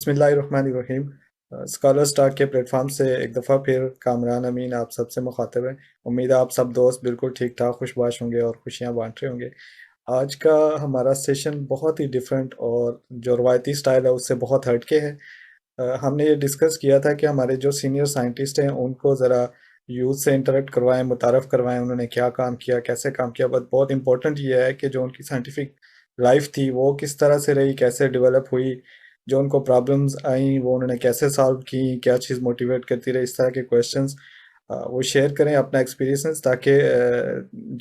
बिस्मिल्लाहिर्रहमानिर्रहीम। Scholar start के platform से एक दफ़ा फिर कामरान अमीन आप सबसे मुखातिब हैं। उम्मीद है आप सब दोस्त बिल्कुल ठीक ठाक खुशबाश होंगे और खुशियाँ बांट रहे होंगे। आज का हमारा सेशन बहुत ही डिफरेंट और जो रवायती स्टाइल है उससे बहुत हटके है। हमने ये डिस्कस किया था कि हमारे जो सीनियर साइंटिस्ट हैं उनको ज़रा यूथ से इंटरेक्ट करवाएं, मुतारफ़ करवाएं, उन्होंने क्या काम किया, कैसे काम किया। बट बहुत इंपॉर्टेंट ये है कि जो उनकी साइंटिफिक लाइफ थी वो किस तरह से रही, कैसे डेवलप हुई, जो उनको प्रॉब्लम्स आई वो उन्होंने कैसे सॉल्व की, क्या चीज़ मोटिवेट करती रही, इस तरह के क्वेश्चंस वो शेयर करें अपना एक्सपीरियंसेस, ताकि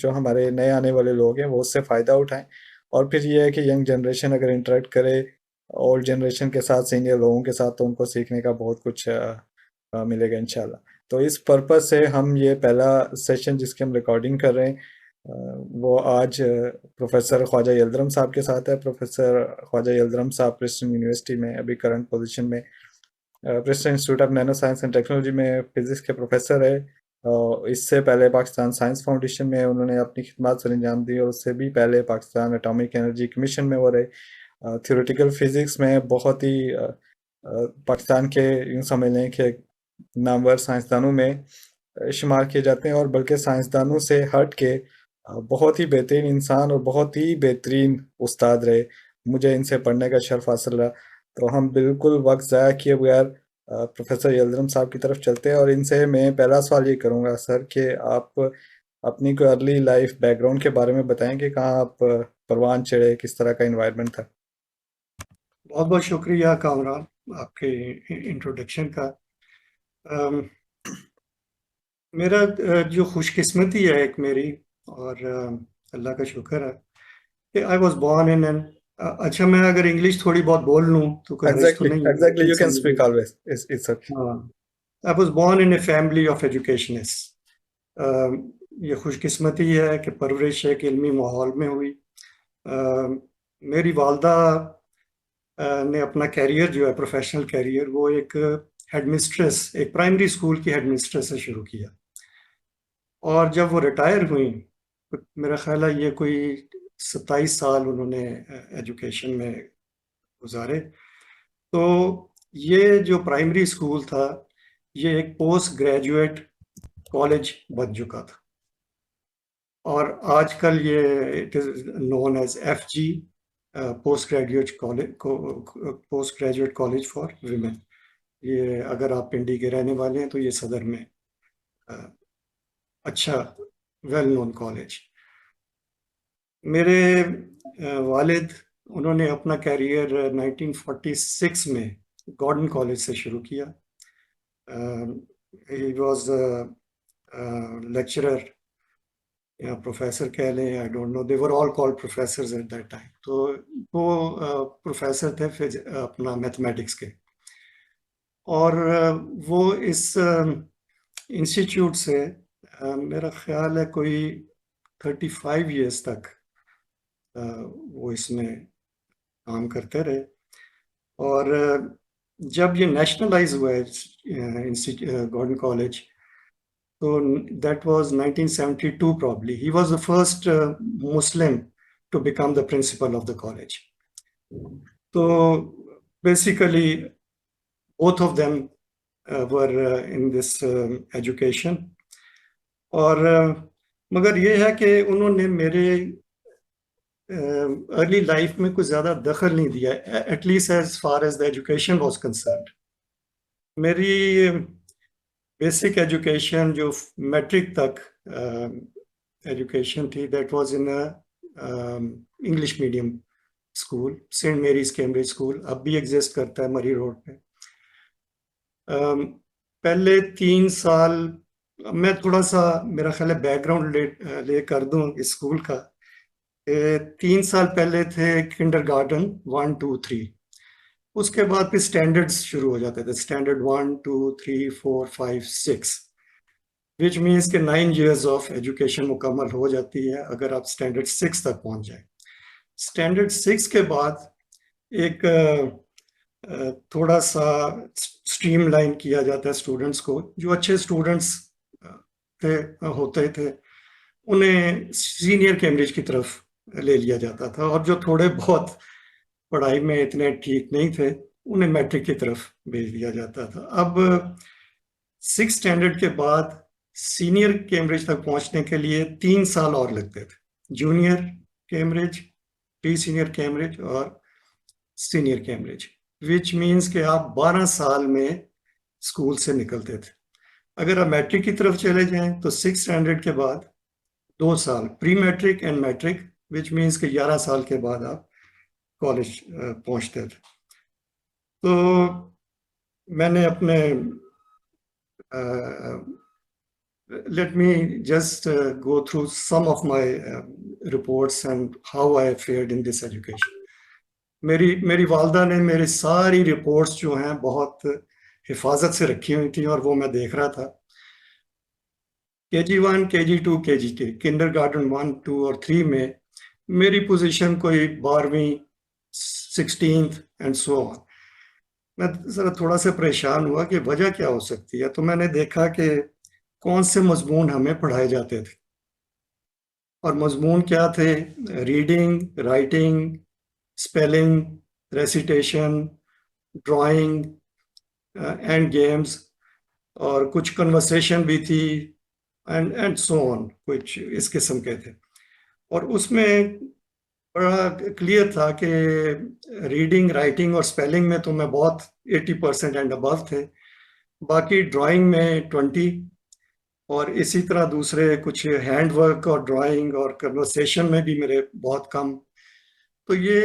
जो हमारे नए आने वाले लोग हैं वो उससे फ़ायदा उठाएं। और फिर ये है कि यंग जनरेशन अगर इंटरेक्ट करे ओल्ड जनरेशन के साथ, सीनियर लोगों के साथ, तो उनको सीखने का बहुत कुछ मिलेगा इंशाल्लाह। तो इस पर्पज़ से हम ये पहला सेशन जिसकी हम रिकॉर्डिंग कर रहे हैं वो आज प्रोफेसर ख्वाजा यल्दरम साहब के साथ है। प्रोफेसर ख्वाजा यल्दरम साहब प्रिंसटन यूनिवर्सिटी में अभी करंट पोजीशन में Princeton institute of nano science and technology में फिजिक्स के प्रोफेसर है। इससे पहले पाकिस्तान साइंस फाउंडेशन में उन्होंने अपनी खिदमत सर अंजाम दी और उससे भी पहले पाकिस्तान एटॉमिक एनर्जी कमीशन में वो रहे। थ्योरेटिकल फिजिक्स में बहुत ही पाकिस्तान के यूँ समझ लें कि नामवर साइंसदानों में शुमार किए जाते हैं, और बल्कि साइंसदानों से हट के बहुत ही बेहतरीन इंसान और बहुत ही बेहतरीन उस्ताद रहे। मुझे इनसे पढ़ने का शर्फ हासिल रहा। तो हम बिल्कुल वक्त ज़ाया किए बगैर प्रोफेसर यल्दरम साहब की तरफ चलते हैं, और इनसे मैं पहला सवाल ये करूँगा सर कि आप अपनी कोई अर्ली लाइफ बैकग्राउंड के बारे में बताएं कि कहाँ आप परवान चढ़े, किस तरह का इन्वायरमेंट था। बहुत बहुत शुक्रिया कामरान आपके इंट्रोडक्शन का। अम, मेरा जो खुशकिस्मती है एक मेरी, और अल्लाह का शुक्र है कि आई वॉज बॉर्न इन एन अच्छा, मैं अगर इंग्लिश थोड़ी बहुत बोल लूँ तो कोई हर्ज तो एग्जैक्टली नहीं है, एग्जैक्टली, लेकिन यू कैन समझिए। Speak always, it's okay. हाँ, I was born in a family of educationist. ये खुशकिस्मती है कि परवरिश एक इल्मी माहौल में हुई। मेरी वालदा ने अपना कैरियर जो है, प्रोफेशनल कैरियर, वो एक हेडमिस्ट्रेस, एक प्राइमरी स्कूल की हेडमिस्ट्रेस से शुरू किया। और जब वो रिटायर हुई, तो मेरा ख्याल है ये कोई 27 साल उन्होंने एजुकेशन में गुजारे। तो ये जो प्राइमरी स्कूल था, ये एक पोस्ट ग्रेजुएट कॉलेज बन चुका था, और आजकल ये it is known as FG, post graduate college for women. ये अगर आप पिंडी के रहने वाले हैं तो ये सदर में अ, अच्छा वेल नोन कॉलेज। मेरे वालिद, उन्होंने अपना कैरियर 1946 में गॉर्डन कॉलेज से शुरू किया। ही वॉज लेक्चरर या प्रोफेसर कह लें, I don't know, they were all called professors at that time. तो वो प्रोफेसर थे फिर अपना मैथमेटिक्स के, और वो इस इंस्टीट्यूट से मेरा ख्याल है कोई 35 years तक वो इसमें काम करते रहे। और जब ये नेशनलाइज हुआ है गॉर्डन कॉलेज, तो that was 1972 probably. He was the first Muslim to become the principal of the college. So basically both of them were in this education. और मगर ये है कि उन्होंने मेरे अर्ली लाइफ में कुछ ज़्यादा दखल नहीं दिया, at least as far as the education was concerned. मेरी बेसिक एजुकेशन जो मैट्रिक तक एजुकेशन थी, that was in English medium school, saint Mary's Cambridge school, अब भी एग्जिस्ट करता है मरी रोड पे। पहले 3 साल, मैं थोड़ा सा, मेरा ख्याल है बैकग्राउंड ले कर दूं इस स्कूल का। 3 साल पहले थे किंडरगार्टन 1 2 3, उसके बाद फिर स्टैंडर्ड्स शुरू हो जाते थे, स्टैंडर्ड 1 2 3 4 5 6, विच मीन्स के 9 years ऑफ एजुकेशन मुकम्मल हो जाती है अगर आप स्टैंडर्ड 6 तक पहुंच जाए। स्टैंडर्ड 6 के बाद एक थोड़ा सा स्ट्रीमलाइन किया जाता है स्टूडेंट्स को। जो अच्छे स्टूडेंट्स थे होते थे उन्हें सीनियर कैम्ब्रिज की तरफ ले लिया जाता था, और जो थोड़े बहुत पढ़ाई में इतने ठीक नहीं थे उन्हें मैट्रिक की तरफ भेज दिया जाता था। अब 6 स्टैंडर्ड के बाद सीनियर कैम्ब्रिज तक पहुंचने के लिए 3 साल और लगते थे। Junior Cambridge, pre senior Cambridge और सीनियर कैम्ब्रिज, विच मीन्स कि आप 12 साल में स्कूल से निकलते थे। अगर आप मैट्रिक की तरफ चले जाएं तो 6 स्टैंडर्ड के बाद 2 साल pre matric and matric, which means कि 11 साल के बाद आप कॉलेज पहुंचते थे। तो मैंने अपने let me just go through some of my reports and how I fared in this education. मेरी वालदा ने मेरी सारी रिपोर्ट्स जो हैं बहुत हिफाजत से रखी हुई थी और वो मैं देख रहा था। KG1, KG2, KG3, किंडरगार्टन 1, 2 और 3 में मेरी पोजीशन कोई 12वीं, 16th एंड सो ऑन। मैं जरा थोड़ा सा परेशान हुआ कि वजह क्या हो सकती है। तो मैंने देखा कि कौन से मजमून हमें पढ़ाए जाते थे, और मजमून क्या थे? Reading, writing, spelling, recitation, drawing and games, और कुछ कन्वर्सेशन भी थी एंड सो ऑन, कुछ इस किस्म के थे। और उसमें बड़ा क्लियर था कि रीडिंग, राइटिंग और स्पेलिंग में तो मैं बहुत 80% एंड अबव थे। बाकी ड्राइंग में 20, और इसी तरह दूसरे कुछ हैंड वर्क और ड्राइंग और कन्वर्सेशन में भी मेरे बहुत कम। तो ये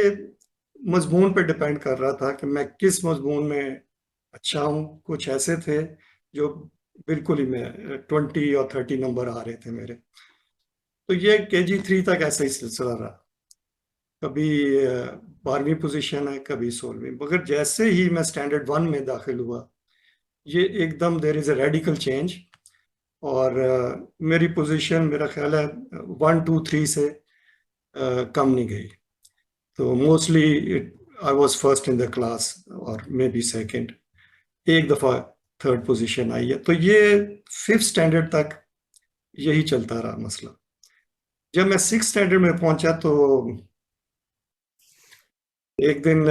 मजमून पे डिपेंड कर रहा था कि मैं किस मजमून में अच्छा हूँ। कुछ ऐसे थे जो बिल्कुल ही मैं 20 और 30 नंबर आ रहे थे मेरे। तो ये KG3 तक ऐसा ही सिलसिला रहा। कभी 12वीं पोजीशन है, कभी 16वीं। मगर जैसे ही मैं स्टैंडर्ड 1 में दाखिल हुआ, ये एकदम there is a radical change. और मेरी पोजीशन मेरा ख्याल है 1, 2, 3 से कम नहीं गई। तो mostly I was first in the class और मे बी सेकंड। एक दफ़ा थर्ड पोजीशन आई है। तो ये 5th स्टैंडर्ड तक यही चलता रहा मसला। जब मैं 6th स्टैंडर्ड में पहुंचा तो एक दिन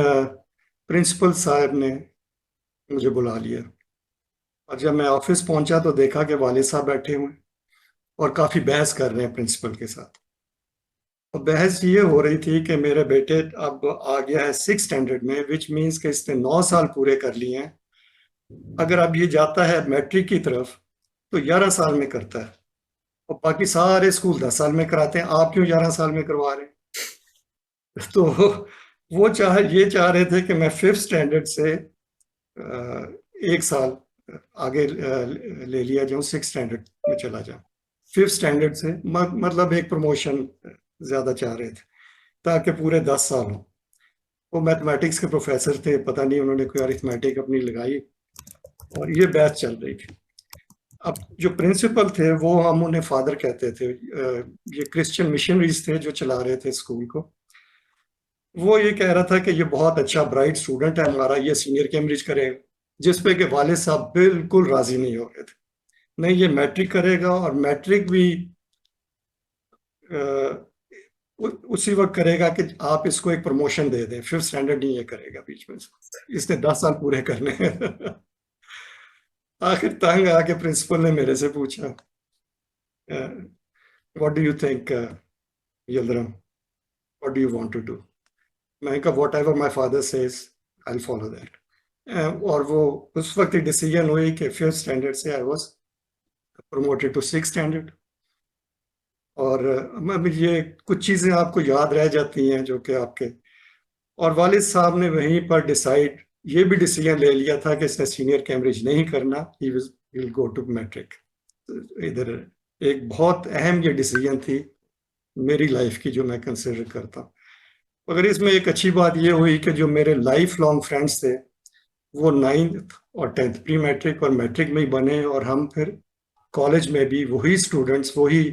प्रिंसिपल साहब ने मुझे बुला लिया, और जब मैं ऑफिस पहुंचा तो देखा कि वालिद साहब बैठे हुए और काफ़ी बहस कर रहे हैं प्रिंसिपल के साथ। और बहस ये हो रही थी कि मेरे बेटे अब आ गया है 6th स्टैंडर्ड में, विच मीन्स कि इसने 9 साल पूरे कर लिए हैं। अगर अब ये जाता है मैट्रिक की तरफ तो 11 साल में करता है, और बाकी सारे स्कूल 10 साल में कराते हैं, आप क्यों 11 साल में करवा रहे हैं? तो वो ये चाह रहे थे कि मैं 5th स्टैंडर्ड से एक साल आगे ले लिया जाऊं, 6th स्टैंडर्ड में चला जाऊं। 5th स्टैंडर्ड से मतलब एक प्रमोशन ज्यादा चाह रहे थे ताकि पूरे 10 साल हो। वो मैथमेटिक्स के प्रोफेसर थे, पता नहीं उन्होंने कोई अरिथमेटिक अपनी लगाई, और ये बहस चल रही थी। अब जो प्रिंसिपल थे वो हम उन्हें फादर कहते थे। ये क्रिश्चियन मिशनरीज थे जो चला रहे थे स्कूल को। वो ये कह रहा था कि ये बहुत अच्छा ब्राइट स्टूडेंट है हमारा, ये सीनियर कैम्ब्रिज करेगा। जिस पे कि वालिद साहब बिल्कुल राजी नहीं हो रहे थे। नहीं, ये मैट्रिक करेगा, और मैट्रिक भी उसी वक्त करेगा कि आप इसको एक प्रमोशन दे दें। 5th स्टैंडर्ड नहीं ये करेगा बीच में, इसने 10 साल पूरे करने हैं। आखिर तंग आके प्रिंसिपल ने मेरे से पूछा, व्हाट डू यू थिंक यल्दरम, what do you want to do? मैंने कहा whatever my father says I will follow that. और वो उस वक्त डिसीजन हुई कि 5th स्टैंडर्ड से I was promoted to 6th standard. और अब ये कुछ चीज़ें आपको याद रह जाती हैं जो कि आपके, और वालिद साहब ने वहीं पर डिसाइड ये भी डिसीजन ले लिया था कि इसने सीनियर कैम्ब्रिज नहीं करना, he will go to matric. इधर एक बहुत अहम ये डिसीजन थी मेरी लाइफ की जो मैं कंसिडर करता हूँ। मगर इसमें एक अच्छी बात ये हुई कि जो मेरे लाइफ लॉन्ग फ्रेंड्स थे वो 9th और 10th प्री मैट्रिक और मैट्रिक में ही बने, और हम फिर कॉलेज में भी वही स्टूडेंट्स, वही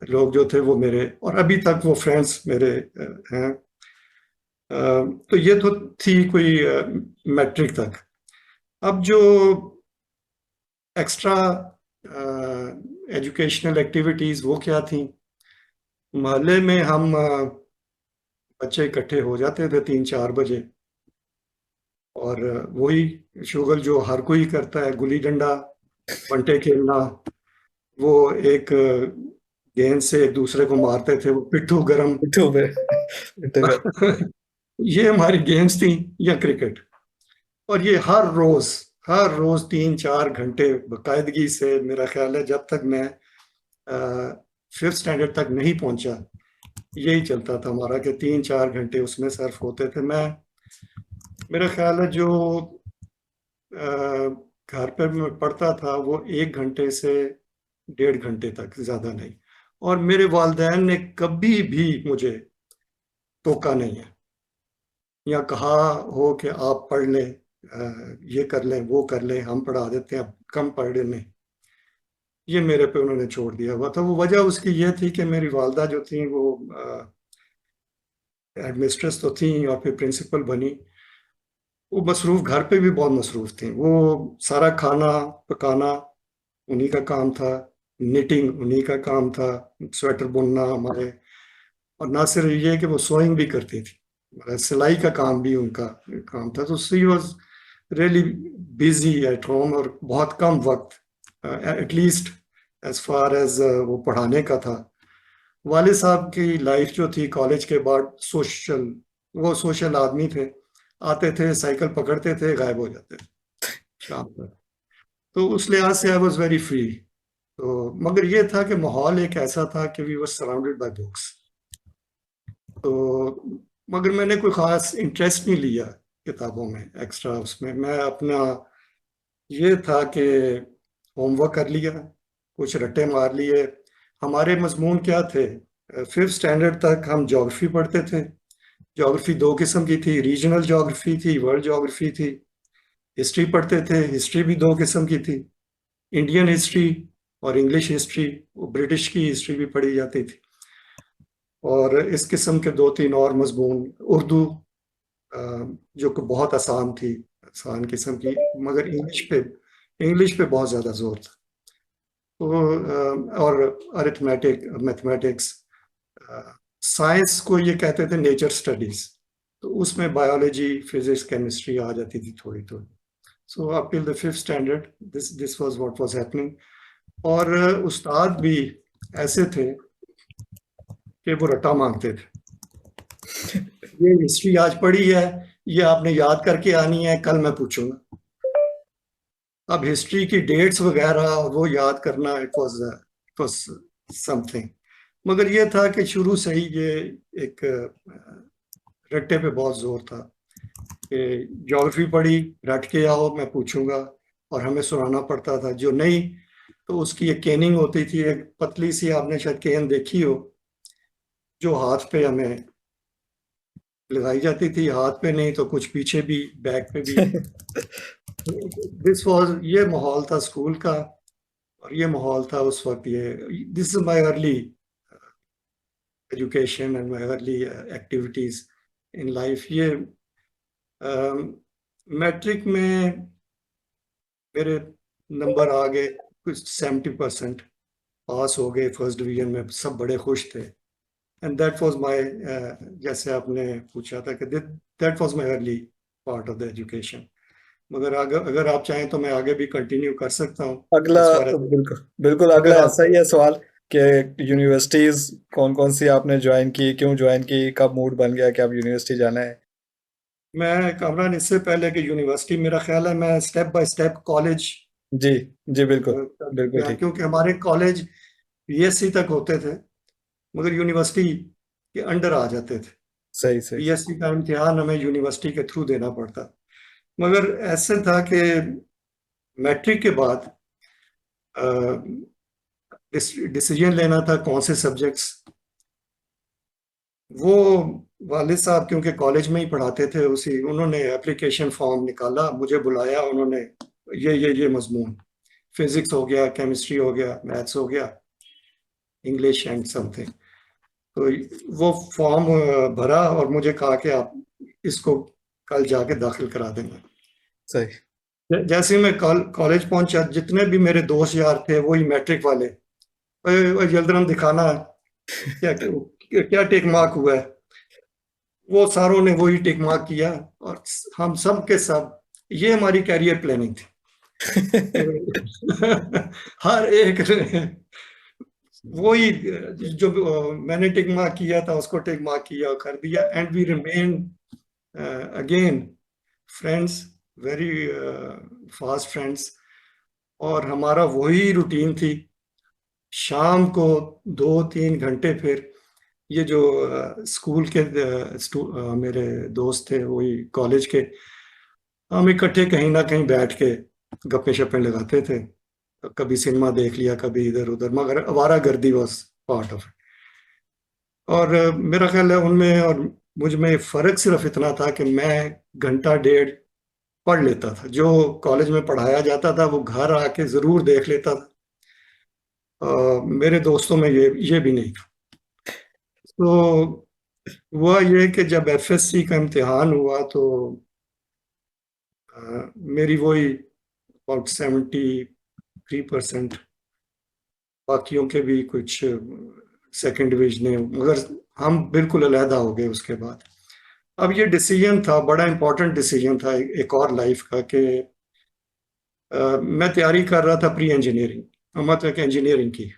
लोग जो थे वो मेरे, और अभी तक वो फ्रेंड्स मेरे हैं। तो ये तो थी कोई मैट्रिक तक। अब जो एक्स्ट्रा एजुकेशनल एक्टिविटीज़ वो क्या थी? मोहल्ले में हम बच्चे इकट्ठे हो जाते थे 3-4 बजे, और वही शुगल जो हर कोई करता है, गुल्ली डंडा, बंटे खेलना। वो एक गेंद से एक दूसरे को मारते थे, वो पिट्ठू गरम। पिट्ठू पे पिट्ठू का। ये हमारी गेम्स थी, या क्रिकेट। और ये हर रोज 3-4 घंटे बाकायदगी से, मेरा ख्याल है जब तक मैं 5th स्टैंडर्ड तक नहीं पहुंचा, यही चलता था हमारा कि 3-4 घंटे उसमें सर्फ होते थे। मेरा ख्याल है जो अ, घर पे मैं पढ़ता था वो 1 घंटे से 1.5 घंटे तक, ज्यादा नहीं। और मेरे वालिदैन ने कभी भी मुझे टोका नहीं है, या कहा हो कि आप पढ़ लें, ये कर लें, वो कर लें, हम पढ़ा देते हैं, आप कम पढ़ लें। ये मेरे पे उन्होंने छोड़ दिया हुआ था। वो वजह उसकी ये थी कि मेरी वालदा जो थी वो एडमिनिस्ट्रेस तो थी और फिर प्रिंसिपल बनी। वो मसरूफ, घर पे भी बहुत मसरूफ थी। वो सारा खाना पकाना उन्हीं का काम था, निटिंग उन्हीं का काम था, स्वेटर बुनना हमारे। और ना सिर्फ ये कि वो सोइंग भी करती थी, मतलब सिलाई का काम भी उनका काम था। तो she was really busy at home, और बहुत कम वक्त, एटलीस्ट एज फार एज वो पढ़ाने का था। वाले साहब की लाइफ जो थी कॉलेज के बाद सोशल, वो सोशल आदमी थे। आते थे, साइकिल पकड़ते थे, गायब हो जाते थे शाम तक। तो उस लिहाज से आई वॉज वेरी फ्री। तो मगर ये था कि माहौल एक ऐसा था कि we were surrounded by books. तो मगर मैंने कोई ख़ास इंटरेस्ट नहीं लिया किताबों में, एक्स्ट्रा उसमें। मैं अपना ये था कि होमवर्क कर लिया, कुछ रट्टे मार लिए। हमारे मजमून क्या थे, 5th स्टैंडर्ड तक हम ज्योग्राफी पढ़ते थे। ज्योग्राफी दो किस्म की थी, रीजनल ज्योग्राफी थी, वर्ल्ड ज्योग्राफी थी। हिस्ट्री पढ़ते थे, हिस्ट्री भी दो किस्म की थी, इंडियन हिस्ट्री और इंग्लिश हिस्ट्री। वो ब्रिटिश की हिस्ट्री भी पढ़ी जाती थी। और इस किस्म के 2-3 और मजमून, उर्दू, अ, जो कि बहुत आसान थी, आसान किस्म की। मगर इंग्लिश पे बहुत ज़्यादा जोर था। तो और अरिथमेटिक, मैथमेटिक्स। साइंस को ये कहते थे नेचर स्टडीज, तो उसमें बायोलॉजी, फिजिक्स, केमिस्ट्री आ जाती थी थोड़ी थोड़ी। So up till the 5th standard this this was what was happening. और उस्ताद भी ऐसे थे कि वो रट्टा मांगते थे। ये हिस्ट्री आज पढ़ी है, ये आपने याद करके आनी है, कल मैं पूछूंगा। अब हिस्ट्री की डेट्स वगैरह वो याद करना, इट वाज समथिंग। मगर ये था कि शुरू से ही ये एक रट्टे पे बहुत जोर था कि ज्योग्राफी पढ़ी, रट के आओ, मैं पूछूंगा। और हमें सुनाना पड़ता था, जो नहीं तो उसकी एक केनिंग होती थी, एक पतली सी, आपने शायद केन देखी हो, जो हाथ पे हमें लगाई जाती थी। हाथ पे नहीं तो कुछ पीछे भी, बैक पे भी। दिस वाज, ये माहौल था स्कूल का। और ये माहौल था उस वक्त। ये this is my early education and my early activities in life. ये मैट्रिक में मेरे नंबर आ गए कुछ 70%, पास हो गए फर्स्ट डिवीजन में, सब बड़े खुश थे। एंड दैट वाज माय, जैसे आपने पूछा था कि that was my early part of the education. मगर अगर आप चाहें तो मैं आगे भी कंटिन्यू कर सकता हूँ अगला, इस बारे। बिल्कुल बिल्कुल अगला अगर आप, ऐसा ही है सवाल कि यूनिवर्सिटीज कौन कौन सी आपने ज्वाइन की, क्यों ज्वाइन की, कब मूड बन गया कि आप यूनिवर्सिटी जाना है? मैं कामरान, इससे पहले कि यूनिवर्सिटी, मेरा ख्याल है मैं स्टेप बाय स्टेप कॉलेज, जी जी बिल्कुल, बिल्कुल ठीक। क्योंकि हमारे कॉलेज बीएससी तक होते थे, मगर यूनिवर्सिटी के अंडर आ जाते थे। सही सही। बीएससी का इम्तिहान हमें यूनिवर्सिटी के थ्रू देना पड़ता। मगर ऐसे था कि मैट्रिक के बाद डिसीजन लेना था कौन से सब्जेक्ट्स। वो वालिद साहब क्योंकि कॉलेज में ही पढ़ाते थे, उसी उन्होंने एप्लीकेशन फॉर्म निकाला, मुझे बुलाया उन्होंने। ये मजमून, फिजिक्स हो गया, केमिस्ट्री हो गया, मैथ्स हो गया, इंग्लिश एंड समथिंग। तो वो फॉर्म भरा और मुझे कहा कि आप इसको कल जाके दाखिल करा देंगे। सही। जैसे ही मैं कॉलेज पहुंचा, जितने भी मेरे दोस्त यार थे वही मैट्रिक वाले, "ओए, ओए, जल्दरम दिखाना क्या क्या टिक मार्क हुआ है।" वो सारों ने वही टिक मार्क किया और हम सब के सब, ये हमारी कैरियर प्लानिंग थी। हर एक ने वही जो मैंने टिक मार्क किया था उसको टिक मार्क किया और कर दिया, and we remain again friends, very fast friends. और हमारा वही रूटीन थी, शाम को 2-3 घंटे फिर ये जो स्कूल के मेरे दोस्त थे वही कॉलेज के, हम इकट्ठे कहीं ना कहीं बैठ के गप्पे शप्पे लगाते थे। कभी सिनेमा देख लिया, कभी इधर उधर, मगर आवारागर्दी वॉज पार्ट ऑफ। और मेरा ख्याल है उनमें और मुझ में फर्क सिर्फ इतना था कि मैं घंटा डेढ़ पढ़ लेता था, जो कॉलेज में पढ़ाया जाता था वो घर आके जरूर देख लेता था। मेरे दोस्तों में ये भी नहीं था। तो हुआ ये कि जब एफएससी का इम्तिहान हुआ तो मेरी वही अबाउट 73%, बाकियों के भी कुछ सेकंड डिवीजन है, मगर हम बिल्कुल अलहदा हो गए उसके बाद। अब ये डिसीजन था, बड़ा इंपॉर्टेंट डिसीजन था एक और लाइफ का, कि मैं तैयारी कर रहा था प्री इंजीनियरिंग, मतलब इंजीनियरिंग की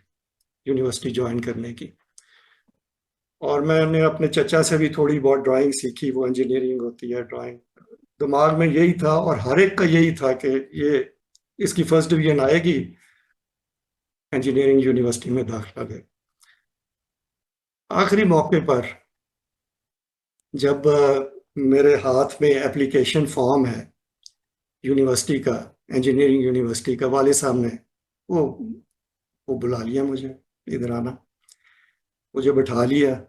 यूनिवर्सिटी ज्वाइन करने की। और मैंने अपने चचा से भी थोड़ी बहुत ड्राइंग सीखी, वो इंजीनियरिंग होती है ड्राइंग। दिमाग में यही था और हर एक का यही था कि ये इसकी फर्स्ट डिवीजन आएगी, इंजीनियरिंग यूनिवर्सिटी में दाखिला ले। आखिरी मौके पर जब मेरे हाथ में एप्लीकेशन फॉर्म है यूनिवर्सिटी का, इंजीनियरिंग यूनिवर्सिटी का, वाले साहब ने वो वो बुला लिया मुझे, इधर आना, मुझे बिठा लिया।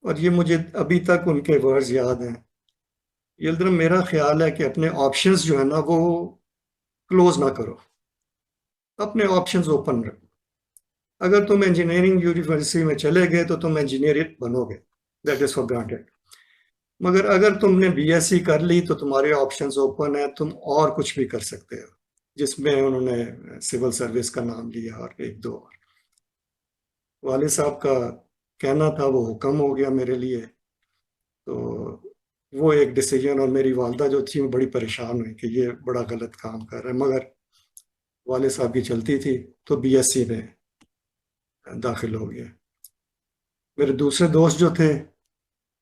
और ये मुझे अभी तक उनके वर्ड्स याद हैं। यल्दरम, मेरा ख्याल है कि अपने ऑप्शंस जो है ना वो क्लोज ना करो, अपने ऑप्शंस ओपन रखो। अगर तुम इंजीनियरिंग यूनिवर्सिटी में चले गए तो तुम इंजीनियर बनोगे, दैट इज फॉर ग्रांटेड। मगर अगर तुमने बीएससी कर ली तो तुम्हारे ऑप्शंस ओपन है, तुम और कुछ भी कर सकते हो, जिसमें उन्होंने सिविल सर्विस का नाम लिया और एक दो और। वाले साहब का कहना था वो हुक्म हो गया मेरे लिए। तो वो एक डिसीजन, और मेरी वालदा जो थी वो बड़ी परेशान हुई कि ये बड़ा गलत काम कर रहा है, मगर वाले साहब की चलती थी तो बीएससी में दाखिल हो गया। मेरे दूसरे दोस्त जो थे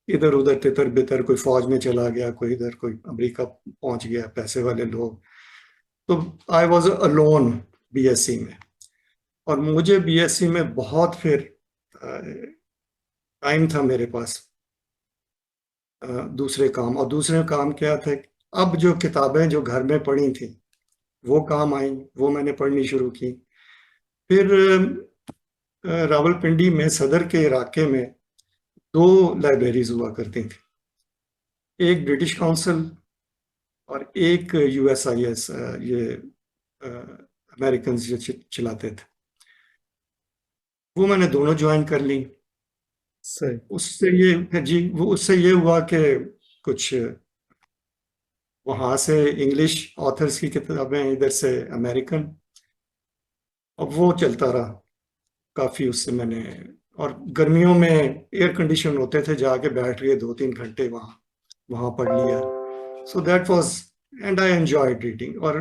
इधर उधर तितर बितर, कोई फौज में चला गया, कोई इधर, कोई अमेरिका पहुंच गया, पैसे वाले लोग। तो आई वॉज अलोन बीएससी में। और मुझे बीएससी में बहुत फिर टाइम था मेरे पास दूसरे काम। और दूसरे काम क्या थे, अब जो किताबें जो घर में पढ़ी थी वो काम आई, वो मैंने पढ़नी शुरू की। फिर रावलपिंडी में सदर के इलाके में 2 लाइब्रेरीज हुआ करती थी, एक ब्रिटिश काउंसिल और एक यूएसआईएस, ये अमेरिकन जो चलाते थे। वो मैंने दोनों ज्वाइन कर ली। सही। उससे ये जी, वो उससे ये हुआ कि कुछ वहाँ से इंग्लिश ऑथर्स की किताबें, इधर से अमेरिकन, अब वो चलता रहा काफ़ी उससे मैंने। और गर्मियों में एयर कंडीशन होते थे, जाके बैठ गए 2-3 घंटे वहाँ, वहाँ पढ़ लिया। सो that was, and I enjoyed reading. और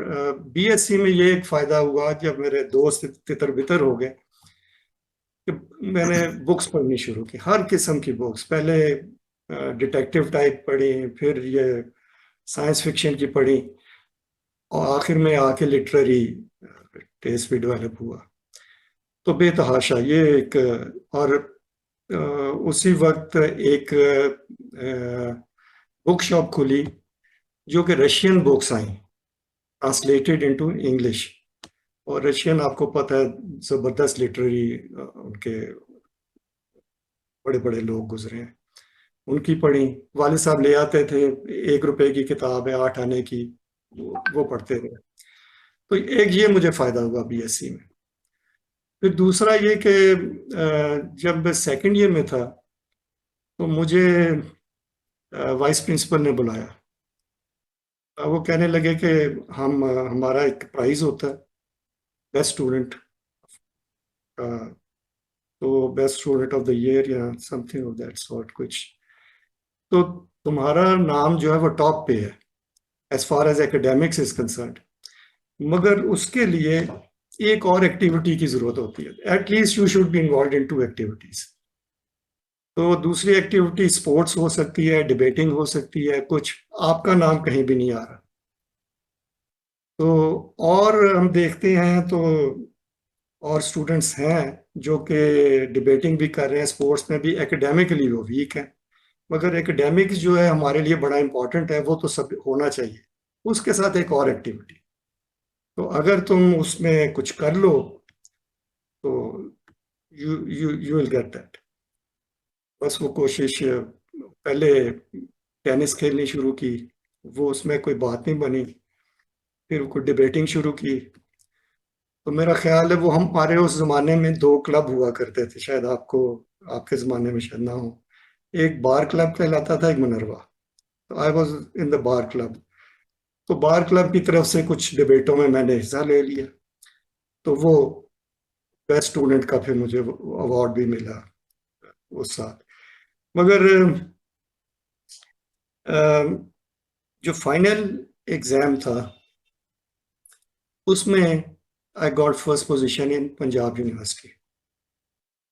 बीएससी में ये एक फ़ायदा हुआ जब मेरे दोस्त तितर बितर हो गए कि मैंने बुक्स पढ़नी शुरू की, हर किस्म की बुक्स। पहले डिटेक्टिव टाइप पढ़ी, फिर ये साइंस फिक्शन की पढ़ी, और आखिर में आके लिटरेरी टेस्ट भी डेवलप हुआ। तो बेतहाशा ये एक। और उसी वक्त एक बुक शॉप खुली जो कि Russian books I, translated into English. और रशियन आपको पता है, जबरदस्त लिटरेरी उनके बड़े बड़े लोग गुजरे हैं, उनकी पढ़ी। वाले साहब ले आते थे, 1 रुपए की किताब है 8 आने की, वो पढ़ते थे। तो एक ये मुझे फायदा हुआ बीएससी में। फिर दूसरा ये कि जब सेकंड ईयर में था तो मुझे वाइस प्रिंसिपल ने बुलाया। वो कहने लगे कि हमारा एक प्राइज होता है बेस्ट स्टूडेंट, तो best student of the year या समथिंग ऑफ दैट सॉर्ट कुछ। तो तुम्हारा नाम जो है वो टॉप पे है as far as academics is concern, मगर उसके लिए एक और एक्टिविटी की जरूरत होती है। At least you should be involve in 2 activities. तो दूसरी एक्टिविटी स्पोर्ट्स हो सकती है, डिबेटिंग हो सकती है, कुछ आपका नाम कहीं भी नहीं आ रहा। तो और हम देखते हैं तो और स्टूडेंट्स हैं जो कि डिबेटिंग भी कर रहे हैं, स्पोर्ट्स में भी, एकेडमिकली वो वीक है, मगर एकेडमिक्स जो है हमारे लिए बड़ा इंपॉर्टेंट है, वो तो सब होना चाहिए। उसके साथ एक और एक्टिविटी, तो अगर तुम उसमें कुछ कर लो तो you you you will get that. बस वो कोशिश, पहले टेनिस खेलनी शुरू की, वो उसमें कोई बात नहीं बनी, फिर कोई डिबेटिंग शुरू की। तो मेरा ख्याल है वो हमारे उस जमाने में 2 क्लब हुआ करते थे, शायद आपको, आपके जमाने में शायद ना हो। एक बार क्लब कहलाता था, एक मिनरवा। तो I was in the bar club. तो बार क्लब की तरफ से कुछ डिबेटों में मैंने हिस्सा ले लिया, तो वो बेस्ट स्टूडेंट का फिर मुझे अवार्ड भी मिला उस साल। मगर जो फाइनल एग्जाम था उसमें I got first position in Punjab university,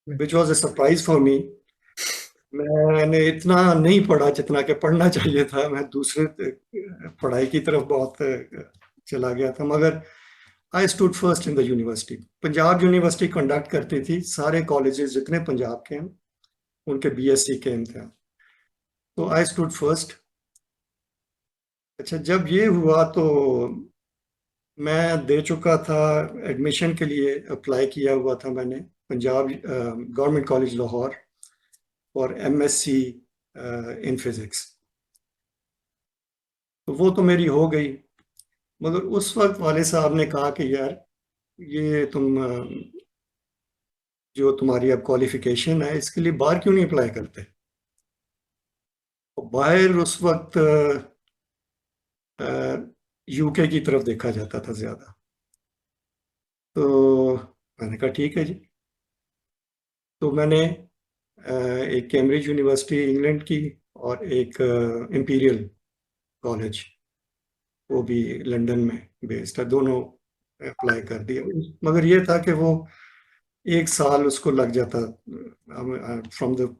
which was a surprise for me. मैंने इतना नहीं पढ़ा जितना कि पढ़ना चाहिए था, मैं दूसरे पढ़ाई की तरफ बहुत चला गया था, मगर I stood first in the university. Punjab university conduct करती थी सारे कॉलेजेस जितने पंजाब के हैं, उनके बीएससी के इम्तिहान। तो आई स्टूड फर्स्ट। अच्छा, जब ये हुआ तो मैं दे चुका था, एडमिशन के लिए अप्लाई किया हुआ था मैंने पंजाब गवर्नमेंट कॉलेज लाहौर और एमएससी इन फिजिक्स। तो वो तो मेरी हो गई, मगर उस वक्त वाले साहब ने कहा कि यार ये तुम जो तुम्हारी अब क्वालिफिकेशन है इसके लिए बाहर क्यों नहीं अप्लाई करते। तो बाहर उस वक्त यूके की तरफ देखा जाता था ज्यादा। तो मैंने कहा ठीक है जी। तो मैंने एक कैम्ब्रिज यूनिवर्सिटी इंग्लैंड की और एक इंपीरियल कॉलेज, वो भी लंदन में बेस्ड है, दोनों अप्लाई कर दिया। मगर ये था कि वो 1 साल उसको लग जाता from the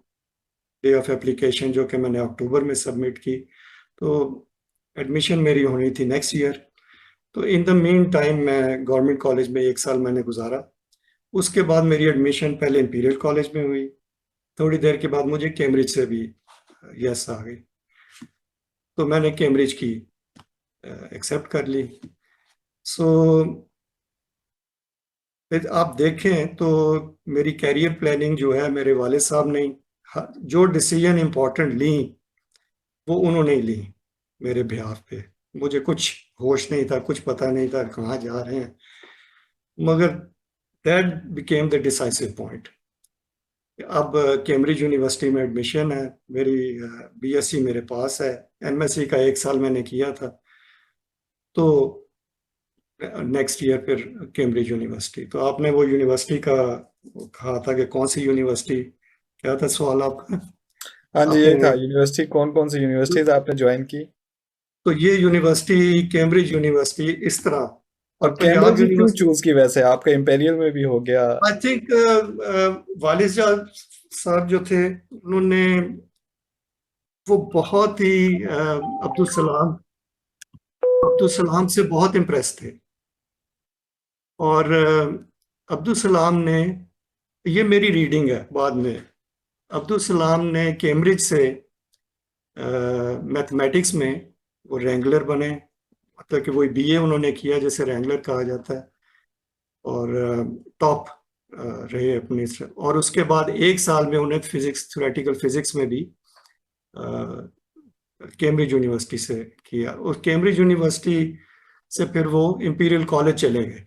day of application, जो कि मैंने अक्टूबर में सबमिट की। तो एडमिशन मेरी होनी थी नेक्स्ट ईयर। तो इन द मीन टाइम मैं गवर्नमेंट कॉलेज में 1 साल मैंने गुजारा। उसके बाद मेरी एडमिशन पहले इंपीरियल कॉलेज में हुई, थोड़ी देर के बाद मुझे कैम्ब्रिज से भी यस आ गई, तो मैंने कैम्ब्रिज की एक्सेप्ट कर ली। सो आप देखें तो मेरी कैरियर प्लानिंग जो है मेरे वाले साहब ने जो डिसीजन इम्पोर्टेंट ली वो उन्होंने ही ली मेरे बिहाफ पे। मुझे कुछ होश नहीं था, कुछ पता नहीं था कहाँ जा रहे हैं, मगर that became the decisive point. अब कैम्ब्रिज यूनिवर्सिटी में एडमिशन है मेरी, बीएससी मेरे पास है, एमएससी का 1 साल मैंने किया था। तो नेक्स्ट ईयर फिर कैम्ब्रिज यूनिवर्सिटी। तो आपने वो यूनिवर्सिटी का कहा था कि कौन सी यूनिवर्सिटी, क्या था सवाल आपका? हाँ जी, यही आपने, था, यूनिवर्सिटी कौन कौन सी यूनिवर्सिटीज आपने ज्वाइन की। तो ये यूनिवर्सिटी कैम्ब्रिज यूनिवर्सिटी इस तरह, और और पंजाब कैम्ब्रिज ही क्यों यूनिवर्सिटी। चूज की वैसे, आपका इंपेरियल में भी हो गया। आई थिंक वालिद साहब जो थे उन्होंने, वो बहुत ही अब्दुल सलाम अब्दुल सलाम से बहुत इम्प्रेस थे। और अब्दुल सलाम ने, ये मेरी रीडिंग है बाद में, अब्दुल सलाम ने कैम्ब्रिज से मैथमेटिक्स में वो रैंगलर बने, मतलब कि वही बीए उन्होंने किया जैसे रैंगलर कहा जाता है, और टॉप रहे अपने और उसके बाद 1 साल में उन्हें फिजिक्स, थ्योरेटिकल फिजिक्स में भी कैम्ब्रिज यूनिवर्सिटी से किया, और कैम्ब्रिज यूनिवर्सिटी से फिर वो इंपीरियल कॉलेज चले गए।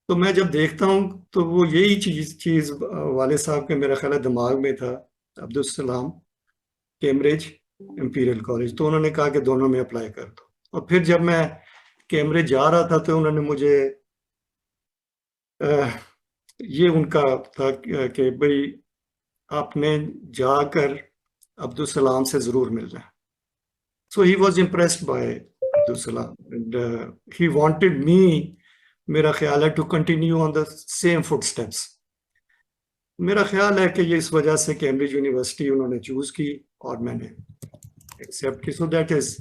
तो मैं जब देखता हूँ तो वो यही चीज चीज वाले साहब के मेरा ख्याल है दिमाग में था, Abdul Salam, Cambridge, imperial college. तो उन्होंने कहा कि दोनों में अप्लाई कर दो। और फिर जब मैं कैम्ब्रिज जा रहा था तो उन्होंने मुझे ये उनका था कि भाई आपने जाकर अब्दुल सलाम से ज़रूर मिलना है। So he was impressed by Abdul Salam, and he wanted me, मेरा ख्याल है, to continue on the same footsteps. मेरा ख्याल है कि ये इस वजह से कैम्ब्रिज यूनिवर्सिटी उन्होंने चूज की और मैंने एक्सेप्ट की. So that is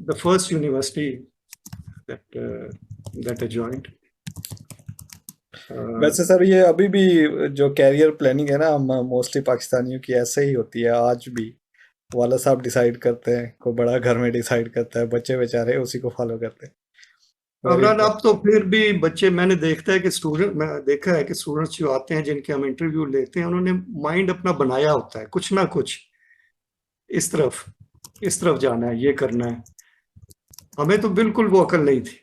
the first university that I joined. वैसे सर ये अभी भी जो कैरियर प्लानिंग है ना हम मोस्टली पाकिस्तानियों की ऐसे ही होती है आज भी. वाला साहब डिसाइड करते हैं, कोई बड़ा घर में डिसाइड करता है, बच्चे बेचारे उसी को फॉलो करते हैं. वेरी अमरान, अब तो फिर भी बच्चे, मैंने देखा है कि स्टूडेंट्स जो आते हैं जिनके हम इंटरव्यू लेते हैं, उन्होंने माइंड अपना बनाया होता है कुछ ना कुछ, इस तरफ जाना है, ये करना है. हमें तो बिल्कुल वो अकल नहीं थी,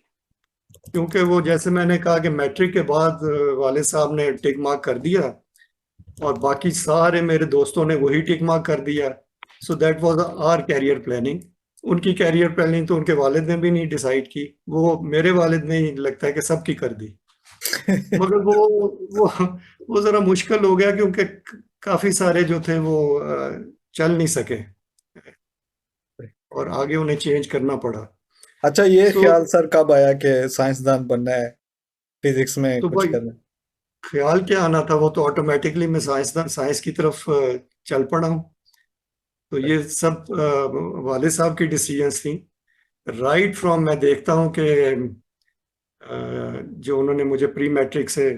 क्योंकि वो जैसे मैंने कहा कि मैट्रिक के बाद वाले साहब ने टिक मार्क कर दिया और बाकी सारे मेरे दोस्तों ने वही टिक मार्क कर दिया. So that was our career planning. उनकी कैरियर प्लानिंग तो उनके वालिद ने भी नहीं डिसाइड की, वो मेरे वालिद ने ही लगता है कि सबकी कर दी. मगर वो जरा मुश्किल हो गया, क्योंकि काफी सारे जो थे वो चल नहीं सके और आगे उन्हें चेंज करना पड़ा. अच्छा, ये तो ख्याल सर कब आया कि साइंसदान बनना है, फिजिक्स में तो कुछ भाई, करना है? ख्याल क्या आना था, वो तो ऑटोमेटिकली मैं साइंस की तरफ चल पड़ा हूँ. तो ये सब वाले साहब की डिसीजंस थी. राइट फ्रॉम, मैं देखता हूँ कि जो उन्होंने मुझे प्री मैट्रिक से,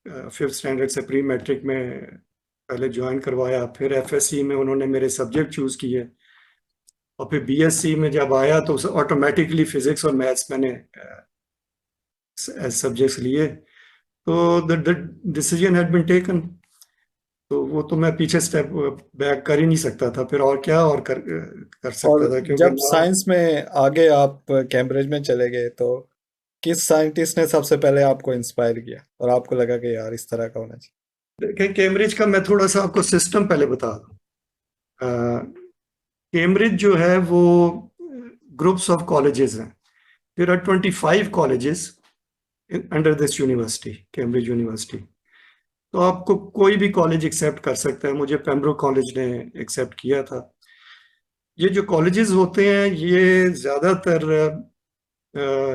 5th स्टैंडर्ड से प्री मैट्रिक में पहले ज्वाइन करवाया, फिर एफएससी में उन्होंने मेरे सब्जेक्ट चूज किए, और फिर बीएससी में जब आया तो ऑटोमेटिकली फिजिक्स और मैथ्स मैंने सब्जेक्ट्स लिए. तो the decision had been taken. तो वो तो मैं पीछे स्टेप बैक कर ही नहीं सकता था, फिर और क्या और कर और सकता था, क्योंकि जब ना. साइंस में आगे आप कैम्ब्रिज में चले गए तो किस साइंटिस्ट ने सबसे पहले आपको इंस्पायर किया और आपको लगा कि यार इस तरह का होना चाहिए? देखें, कैम्ब्रिज का मैं थोड़ा सा आपको सिस्टम पहले बता दूं. कैम्ब्रिज जो है वो ग्रुप्स ऑफ कॉलेजेस हैं. There are 25 colleges under this university, Cambridge university. तो आपको कोई भी कॉलेज एक्सेप्ट कर सकता है. मुझे पेम्ब्रोक कॉलेज ने एक्सेप्ट किया था. ये जो कॉलेजेस होते हैं ये ज़्यादातर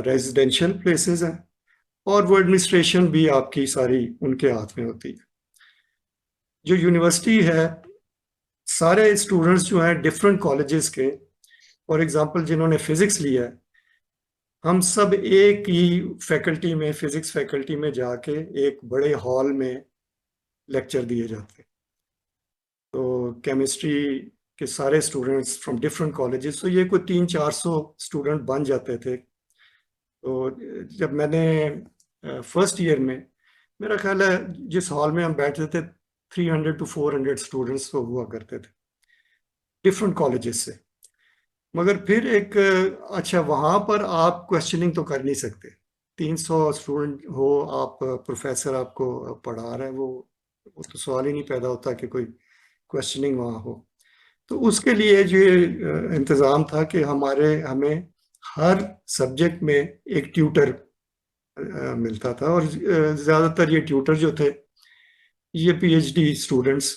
रेजिडेंशियल प्लेसेस हैं, और वो एडमिनिस्ट्रेशन भी आपकी सारी उनके हाथ में होती है. जो यूनिवर्सिटी है, सारे स्टूडेंट्स जो हैं डिफरेंट कॉलेजेस के, फॉर एग्जांपल जिन्होंने फिजिक्स लिया है, हम सब एक ही फैकल्टी में, फिजिक्स फैकल्टी में जाके एक बड़े हॉल में लेक्चर दिए जाते हैं. तो केमिस्ट्री के सारे स्टूडेंट्स फ्रॉम डिफरेंट कॉलेजेस, तो ये कोई 300-400 स्टूडेंट बन जाते थे. तो जब मैंने फर्स्ट ईयर में, मेरा ख्याल है जिस हॉल में हम बैठते थे 300 to 400 स्टूडेंट्स तो हुआ करते थे डिफरेंट कॉलेजेस से. मगर फिर एक अच्छा, वहाँ पर आप क्वेश्चनिंग तो कर नहीं सकते. 300 स्टूडेंट हो, आप प्रोफेसर आपको पढ़ा रहे हैं, वो तो सवाल ही नहीं पैदा होता कि कोई क्वेश्चनिंग वहाँ हो. तो उसके लिए जो इंतज़ाम था कि हमें हर सब्जेक्ट में एक ट्यूटर मिलता था, और ज़्यादातर ये ट्यूटर जो थे ये पीएचडी स्टूडेंट्स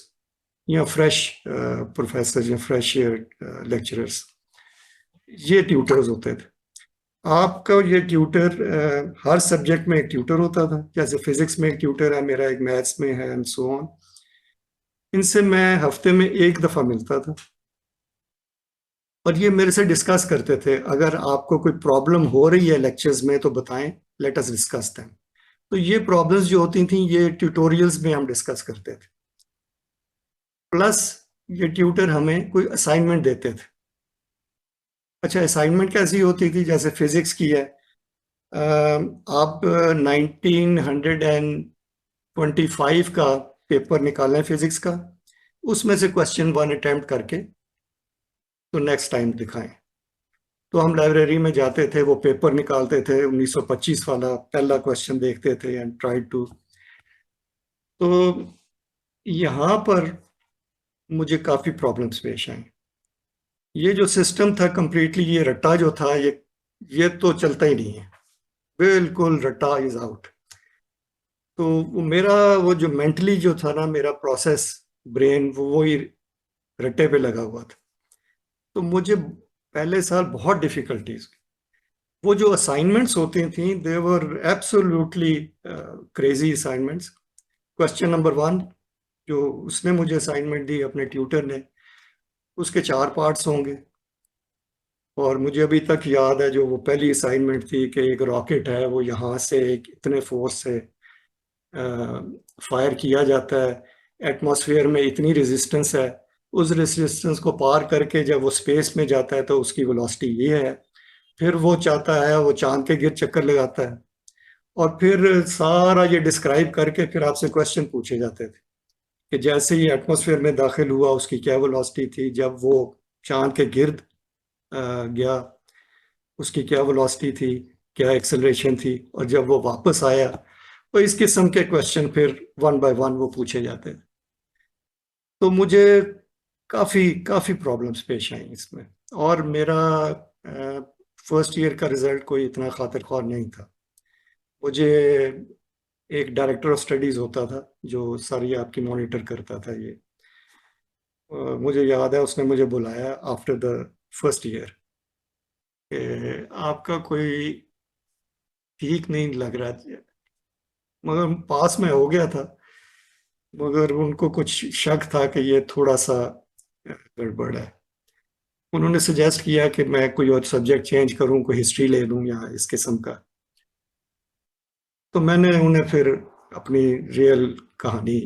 या फ्रेश प्रोफेसर या फ्रेश लेक्चरर्स, ये ट्यूटर्स होते थे. आपका ये ट्यूटर, हर सब्जेक्ट में एक ट्यूटर होता था. जैसे फिजिक्स में एक ट्यूटर है मेरा, एक मैथ्स में है, एंड सो ऑन. इनसे मैं हफ्ते में एक दफ़ा मिलता था, और ये मेरे से डिस्कस करते थे, अगर आपको कोई प्रॉब्लम हो रही है लेक्चर्स में तो बताएं, लेट अस डिस्कस दैम. तो ये प्रॉब्लम्स जो होती थी ये ट्यूटोरियल्स में हम डिस्कस करते थे. प्लस ये ट्यूटर हमें कोई असाइनमेंट देते थे. अच्छा, असाइनमेंट कैसी होती थी? जैसे फिजिक्स की है, आप 1925 का पेपर निकालें फिजिक्स का, उसमें से क्वेश्चन 1 अटेम्प्ट करके तो नेक्स्ट टाइम दिखाएं. तो हम लाइब्रेरी में जाते थे, वो पेपर निकालते थे, 1925 वाला पहला क्वेश्चन देखते थे एंड ट्राई टू. तो यहाँ पर मुझे काफ़ी प्रॉब्लम्स पेश आई. ये जो सिस्टम था कंप्लीटली, ये रट्टा जो था, ये तो चलता ही नहीं है, बिल्कुल रट्टा इज आउट. तो मेरा वो जो मेंटली जो था ना, मेरा प्रोसेस ब्रेन वो ही रट्टे पे लगा हुआ था। तो मुझे पहले साल बहुत डिफिकल्टीज, वो जो असाइनमेंट्स होती थी they were absolutely crazy assignments. Question number 1 जो उसने मुझे असाइनमेंट दी अपने ट्यूटर ने, उसके 4 पार्ट्स होंगे। और मुझे अभी तक याद है जो वो पहली असाइनमेंट थी कि एक रॉकेट है, वो यहाँ से एक इतने फोर्स से फायर किया जाता है, एटमॉस्फेयर में इतनी रेजिस्टेंस है, उस रेजिस्टेंस को पार करके जब वो स्पेस में जाता है तो उसकी वेलोसिटी ये है। फिर वो चाहता है वो चांद के गिर्द चक्कर लगाता है, और फिर सारा ये डिस्क्राइब करके फिर आपसे क्वेश्चन पूछे जाते थे कि जैसे ही एटमॉस्फेयर में दाखिल हुआ उसकी क्या वेलोसिटी थी, जब वो चांद के गिर्द गया उसकी क्या वेलोसिटी थी, क्या एक्सेलरेशन थी, और जब वो वापस आया, तो इस किस्म के क्वेश्चन फिर 1 बाय 1 वो पूछे जाते थे। तो मुझे काफ़ी काफ़ी प्रॉब्लम्स पेश आई इसमें। और मेरा फर्स्ट ईयर का रिजल्ट कोई इतना खातिर ख्वाह नहीं था। मुझे एक डायरेक्टर ऑफ स्टडीज़ होता था जो सारी आपकी मॉनिटर करता था ये। मुझे याद है उसने मुझे बुलाया आफ्टर द फर्स्ट ईयर, आपका कोई ठीक नहीं लग रहा है, मगर पास में हो गया था, मगर उनको कुछ शक था कि ये थोड़ा सा गड़बड़ है। उन्होंने सजेस्ट किया कि मैं कोई और सब्जेक्ट चेंज करूं, कोई हिस्ट्री ले लूं या इस किस्म का। तो मैंने उन्हें फिर अपनी रियल कहानी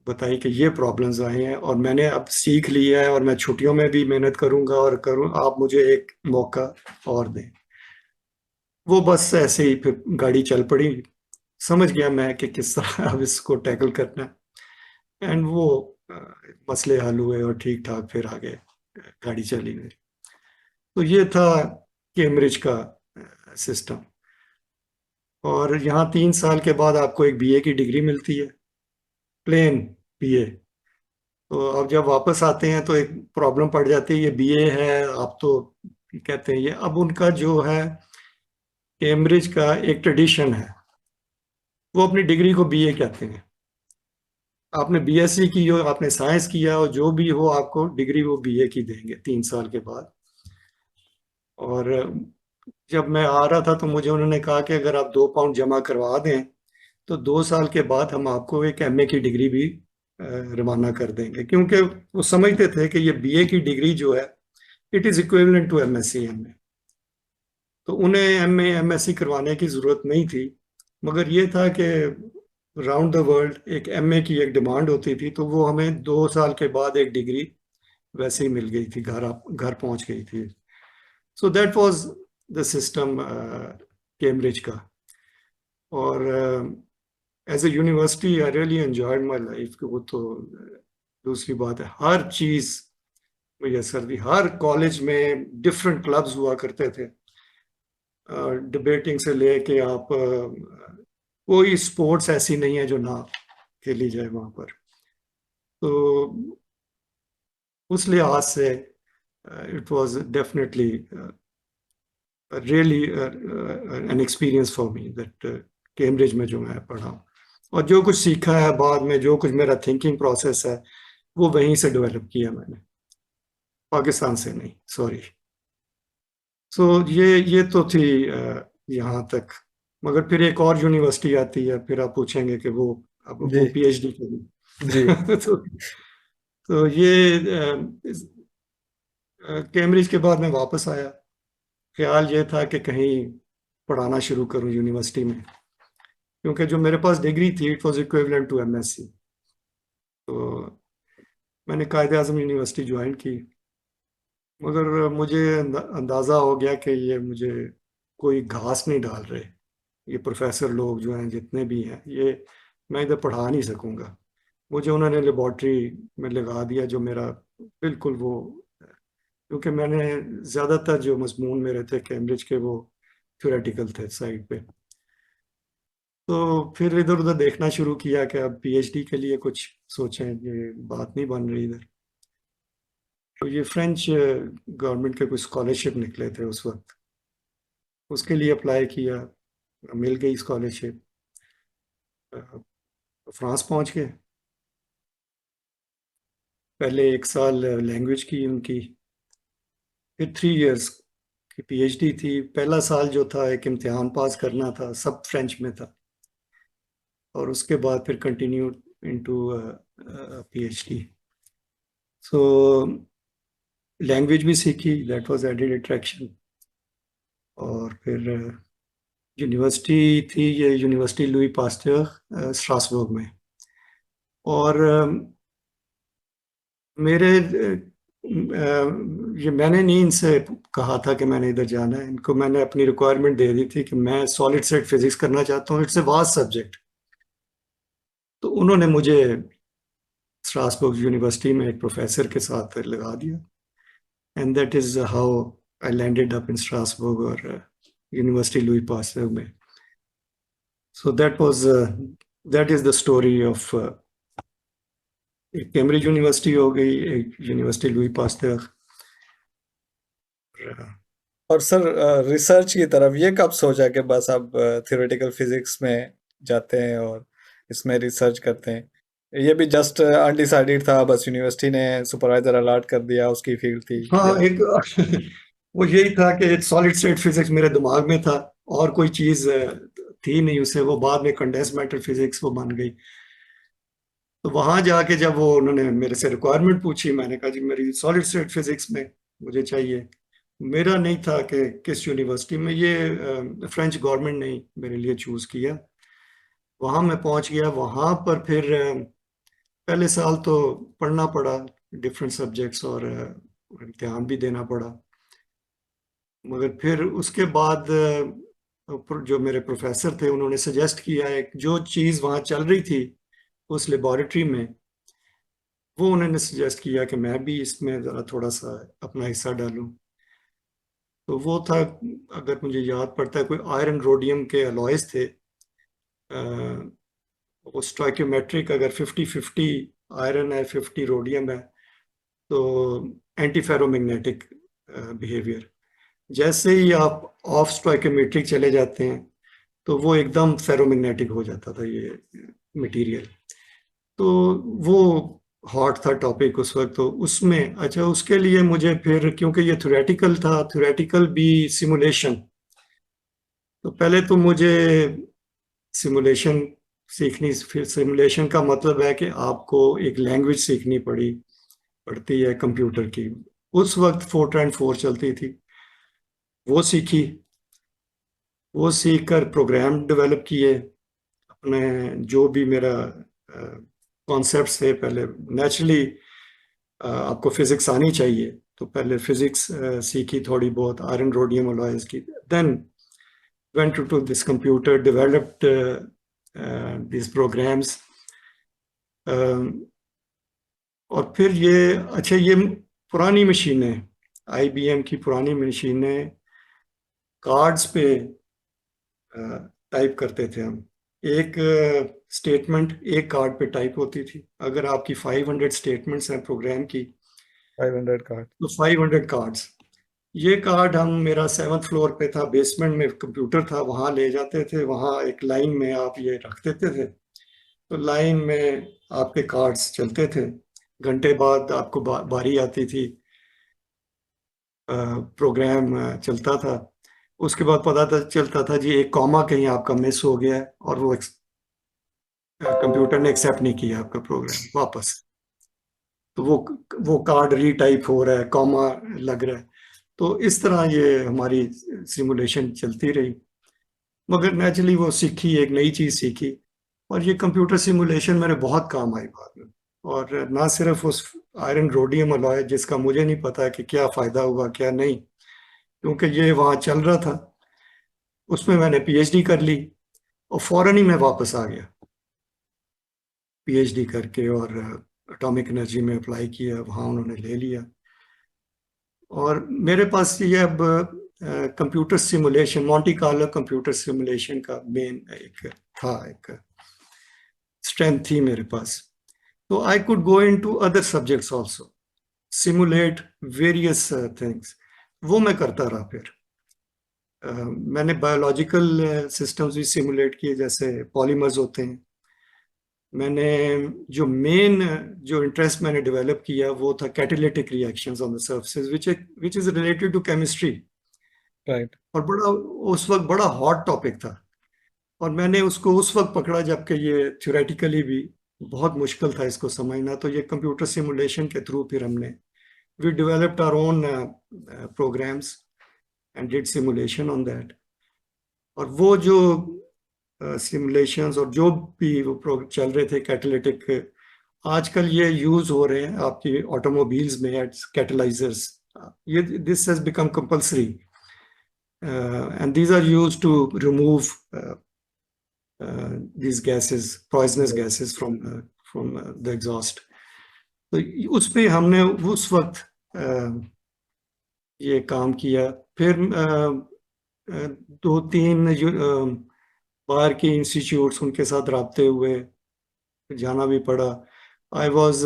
बताई कि ये प्रॉब्लम्स आए हैं और मैंने अब सीख लिया है, और मैं छुट्टियों में भी मेहनत करूंगा और करूं, आप मुझे एक मौका और दें। वो बस ऐसे ही फिर गाड़ी चल पड़ी। समझ गया मैं कि किस तरह अब इसको टैकल करना है, एंड वो अ, मसले हल हुए और ठीक ठाक फिर आगे गाड़ी चली गई। तो ये था कैम्ब्रिज का सिस्टम। और यहाँ 3 साल के बाद आपको एक बीए की डिग्री मिलती है, प्लेन बीए। तो अब जब वापस आते हैं तो एक प्रॉब्लम पड़ जाती है, ये बीए है आप तो कहते हैं ये, अब उनका जो है कैम्ब्रिज का एक ट्रेडिशन है, वो अपनी डिग्री को बीए कहते हैं। आपने बीएससी की हो, आपने साइंस किया हो, जो भी हो, आपको डिग्री वो बीए की देंगे 3 साल के बाद। और जब मैं आ रहा था तो मुझे उन्होंने कहा कि अगर आप 2 पाउंड जमा करवा दें तो 2 साल के बाद हम आपको एक एमए की डिग्री भी रवाना कर देंगे, क्योंकि वो समझते थे कि ये बीए की डिग्री जो है it is equivalent to MSc MA. तो उन्हें एमए एमएससी करवाने की जरूरत नहीं थी, मगर ये था कि राउंड द वर्ल्ड एक एमए की एक डिमांड होती थी, तो वो हमें 2 साल के बाद एक डिग्री वैसे ही मिल गई थी, घर पहुंच गई थी। So that was the system Cambridge का। और as a university I really enjoyed my life. वो तो दूसरी बात है, हर चीज मुयसर थी। हर कॉलेज में डिफरेंट क्लब्स हुआ करते थे, डिबेटिंग से लेके आप कोई स्पोर्ट्स ऐसी नहीं है जो ना खेली जाए वहां पर। तो उस लिहाज से it was definitely really an experience for me that Cambridge में जो मैं पढ़ा हूँ, और जो कुछ सीखा है बाद में, जो कुछ मेरा थिंकिंग प्रोसेस है, वो वहीं से डेवलप किया मैंने, पाकिस्तान से नहीं, सॉरी। सो ये तो थी यहाँ तक। मगर फिर एक और यूनिवर्सिटी आती है, फिर आप पूछेंगे कि वो अब जी। वो पीएचडी जी। करी। तो ये कैम्ब्रिज के बाद मैं वापस आया। ख्याल ये था कि कहीं पढ़ाना शुरू करूं यूनिवर्सिटी में, क्योंकि जो मेरे पास डिग्री थी it was equivalent to MSc. तो मैंने कायदे आजम यूनिवर्सिटी ज्वाइन की, मगर मुझे अंदाज़ा हो गया कि ये मुझे कोई घास नहीं डाल रहे, ये प्रोफेसर लोग जो हैं जितने भी हैं, ये मैं इधर पढ़ा नहीं सकूंगा। मुझे उन्होंने लेबॉर्ट्री में लगा दिया, जो मेरा बिल्कुल वो, क्योंकि मैंने ज़्यादातर जो मजमून मेरे थे कैम्ब्रिज के वो थ्योरेटिकल थे साइड पे। तो फिर इधर उधर देखना शुरू किया कि अब पीएचडी के लिए कुछ सोचें, ये बात नहीं बन रही इधर। तो ये फ्रेंच गवर्नमेंट के कुछ स्कॉलरशिप निकले थे उस वक्त, उसके लिए अप्लाई किया, मिल गई स्कॉलरशिप, फ्रांस पहुंच गए। पहले 1 साल लैंग्वेज की उनकी, फिर 3 इयर्स की पीएचडी थी। पहला साल जो था एक इम्तिहान पास करना था, सब फ्रेंच में था, और उसके बाद फिर continue into PhD. So language भी सीखी, दैट वाज एडेड अट्रैक्शन। और फिर यूनिवर्सिटी थी, ये यूनिवर्सिटी लुई पास्teur स्ट्रासबर्ग में। और मेरे ये मैंने नहीं इनसे कहा था कि मैंने इधर जाना है, इनको मैंने अपनी रिक्वायरमेंट दे दी थी कि मैं सॉलिड स्टेट फिजिक्स करना चाहता हूँ, इट्स ए वास्ट सब्जेक्ट। तो उन्होंने मुझे स्ट्रासबर्ग यूनिवर्सिटी में एक प्रोफेसर के साथ लगा दिया, and that is how I landed up in Strasbourg और यूनिवर्सिटी लुई पास्teur में। So that is the story of, एक कैम्ब्रिज यूनिवर्सिटी हो गई, एक यूनिवर्सिटी लुई पास्teur। और सर रिसर्च की तरफ ये कब सोचा कि बस आप थ्योरेटिकल फिजिक्स में जाते हैं और इसमें रिसर्च करते हैं? ये भी जस्ट अनडिसाइडेड था, बस यूनिवर्सिटी ने सुपरवाइजर अलॉट कर दिया, उसकी फील्ड थी, हाँ, या? एक वो यही था कि सॉलिड स्टेट फिजिक्स मेरे दिमाग में था, और कोई चीज थी नहीं उसे, वो बाद में कंडेंस मैटर फिजिक्स वो बन गई। तो वहां जाके जब वो उन्होंने मेरे से रिक्वायरमेंट पूछी, मैंने कहा जी मेरी सॉलिड स्टेट फिजिक्स में मुझे चाहिए। मेरा नहीं था कि किस यूनिवर्सिटी में, ये फ्रेंच गवर्नमेंट ने ही मेरे लिए चूज किया। वहां मैं पहुंच गया, वहां पर फिर पहले साल तो पढ़ना पड़ा डिफरेंट सब्जेक्ट्स, और इम्तिहान भी देना पड़ा। मगर फिर उसके बाद जो मेरे प्रोफेसर थे उन्होंने सजेस्ट किया, एक जो चीज़ वहाँ चल रही थी उस लेबोरेटरी में, वो उन्होंने सजेस्ट किया कि मैं भी इसमें ज़रा थोड़ा सा अपना हिस्सा डालूं। तो वो था, अगर मुझे याद पड़ता है, कोई आयरन रोडियम के अलॉयज थे। वो स्टोइक्योमेट्रिक, अगर 50-50 आयरन है, 50 रोडियम है, तो एंटी फेरोमैग्नेटिक बिहेवियर। जैसे ही आप ऑफ स्टोइकोमेट्रिक चले जाते हैं तो वो एकदम फेरोमैग्नेटिक हो जाता था ये मटेरियल। तो वो हॉट था टॉपिक उस वक्त, तो उसमें अच्छा, उसके लिए मुझे फिर, क्योंकि ये थ्योरेटिकल था, थ्योरेटिकल भी सिमुलेशन, तो पहले तो मुझे सिमुलेशन सीखनी, फिर सिमुलेशन का मतलब है कि आपको एक लैंग्वेज सीखनी पड़ती है कंप्यूटर की। उस वक्त फोर्ट्रान 4 चलती थी, वो सीखी। वो सीख कर प्रोग्राम डेवलप किए अपने, जो भी मेरा कॉन्सेप्ट्स थे। पहले नेचुरली आपको फिजिक्स आनी चाहिए, तो पहले फिजिक्स सीखी थोड़ी बहुत, आयरन रोडियम अलॉयज की। Then went to this computer, developed these programs। और फिर ये, अच्छा, ये पुरानी मशीनें, आईबीएम की पुरानी मशीनें, कार्ड्स पे टाइप करते थे हम। एक स्टेटमेंट एक कार्ड पे टाइप होती थी। अगर आपकी 500 स्टेटमेंट्स हैं प्रोग्राम की, 500 कार्ड? तो 500 कार्ड्स। ये कार्ड हम, मेरा 7th फ्लोर पे था, बेसमेंट में कंप्यूटर था, वहां ले जाते थे। वहां एक लाइन में आप ये रख देते थे, तो लाइन में आपके कार्ड्स चलते थे। घंटे बाद आपको बारी आती थी, प्रोग्राम चलता था। उसके बाद पता चलता था जी एक कॉमा कहीं आपका मिस हो गया है, और वो कंप्यूटर ने एक्सेप्ट नहीं किया आपका प्रोग्राम वापस। तो वो कार्ड रीटाइप हो रहा है, कॉमा लग रहा है। तो इस तरह ये हमारी सिमुलेशन चलती रही। मगर नेचुरली वो सीखी, एक नई चीज़ सीखी, और ये कंप्यूटर सिमुलेशन मेरे बहुत काम आई बाद में। और ना सिर्फ उस आयरन रोडियम अलॉय, जिसका मुझे नहीं पता कि क्या फ़ायदा हुआ क्या नहीं, क्योंकि ये वहाँ चल रहा था, उसमें मैंने पीएचडी कर ली, और फौरन ही मैं वापस आ गया पीएचडी करके, और एटॉमिक एनर्जी में अप्लाई किया, वहाँ उन्होंने ले लिया। और मेरे पास ये अब computer simulation, Monte Carlo computer simulation का मेन एक था, एक स्ट्रेंथ थी मेरे पास। तो I could go into other subjects also, simulate various things. वो मैं करता रहा फिर। मैंने बायोलॉजिकल सिस्टम्स भी सिमुलेट किए, जैसे पॉलीमर्स होते हैं, मैंने जो इंटरेस्ट मैंने डेवलप किया वो था catalytic reactions on the surfaces which is related to chemistry. Right. और उस वक्त बड़ा हॉट टॉपिक था, और मैंने उसको उस वक्त पकड़ा जबकि ये थ्योरेटिकली भी बहुत मुश्किल था इसको समझना। तो ये कंप्यूटर सिमुलेशन के थ्रू फिर हमने we developed our own programs and did simulation on that. और वो जो सिमुलेशंस और जो भी वो चल रहे थे कैटालिटिक, आजकल ये यूज हो रहे हैं आपकी ऑटोमोबाइल्स में एज कैटलाइजर्स। ये this has become compulsory and these are used to remove these gases, poisonous gases from the exhaust। तो उस पे हमने उस वक्त ये काम किया। फिर दो तीन बाहर के इंस्टीट्यूट्स उनके साथ राब्ते हुए, जाना भी पड़ा। आई वॉज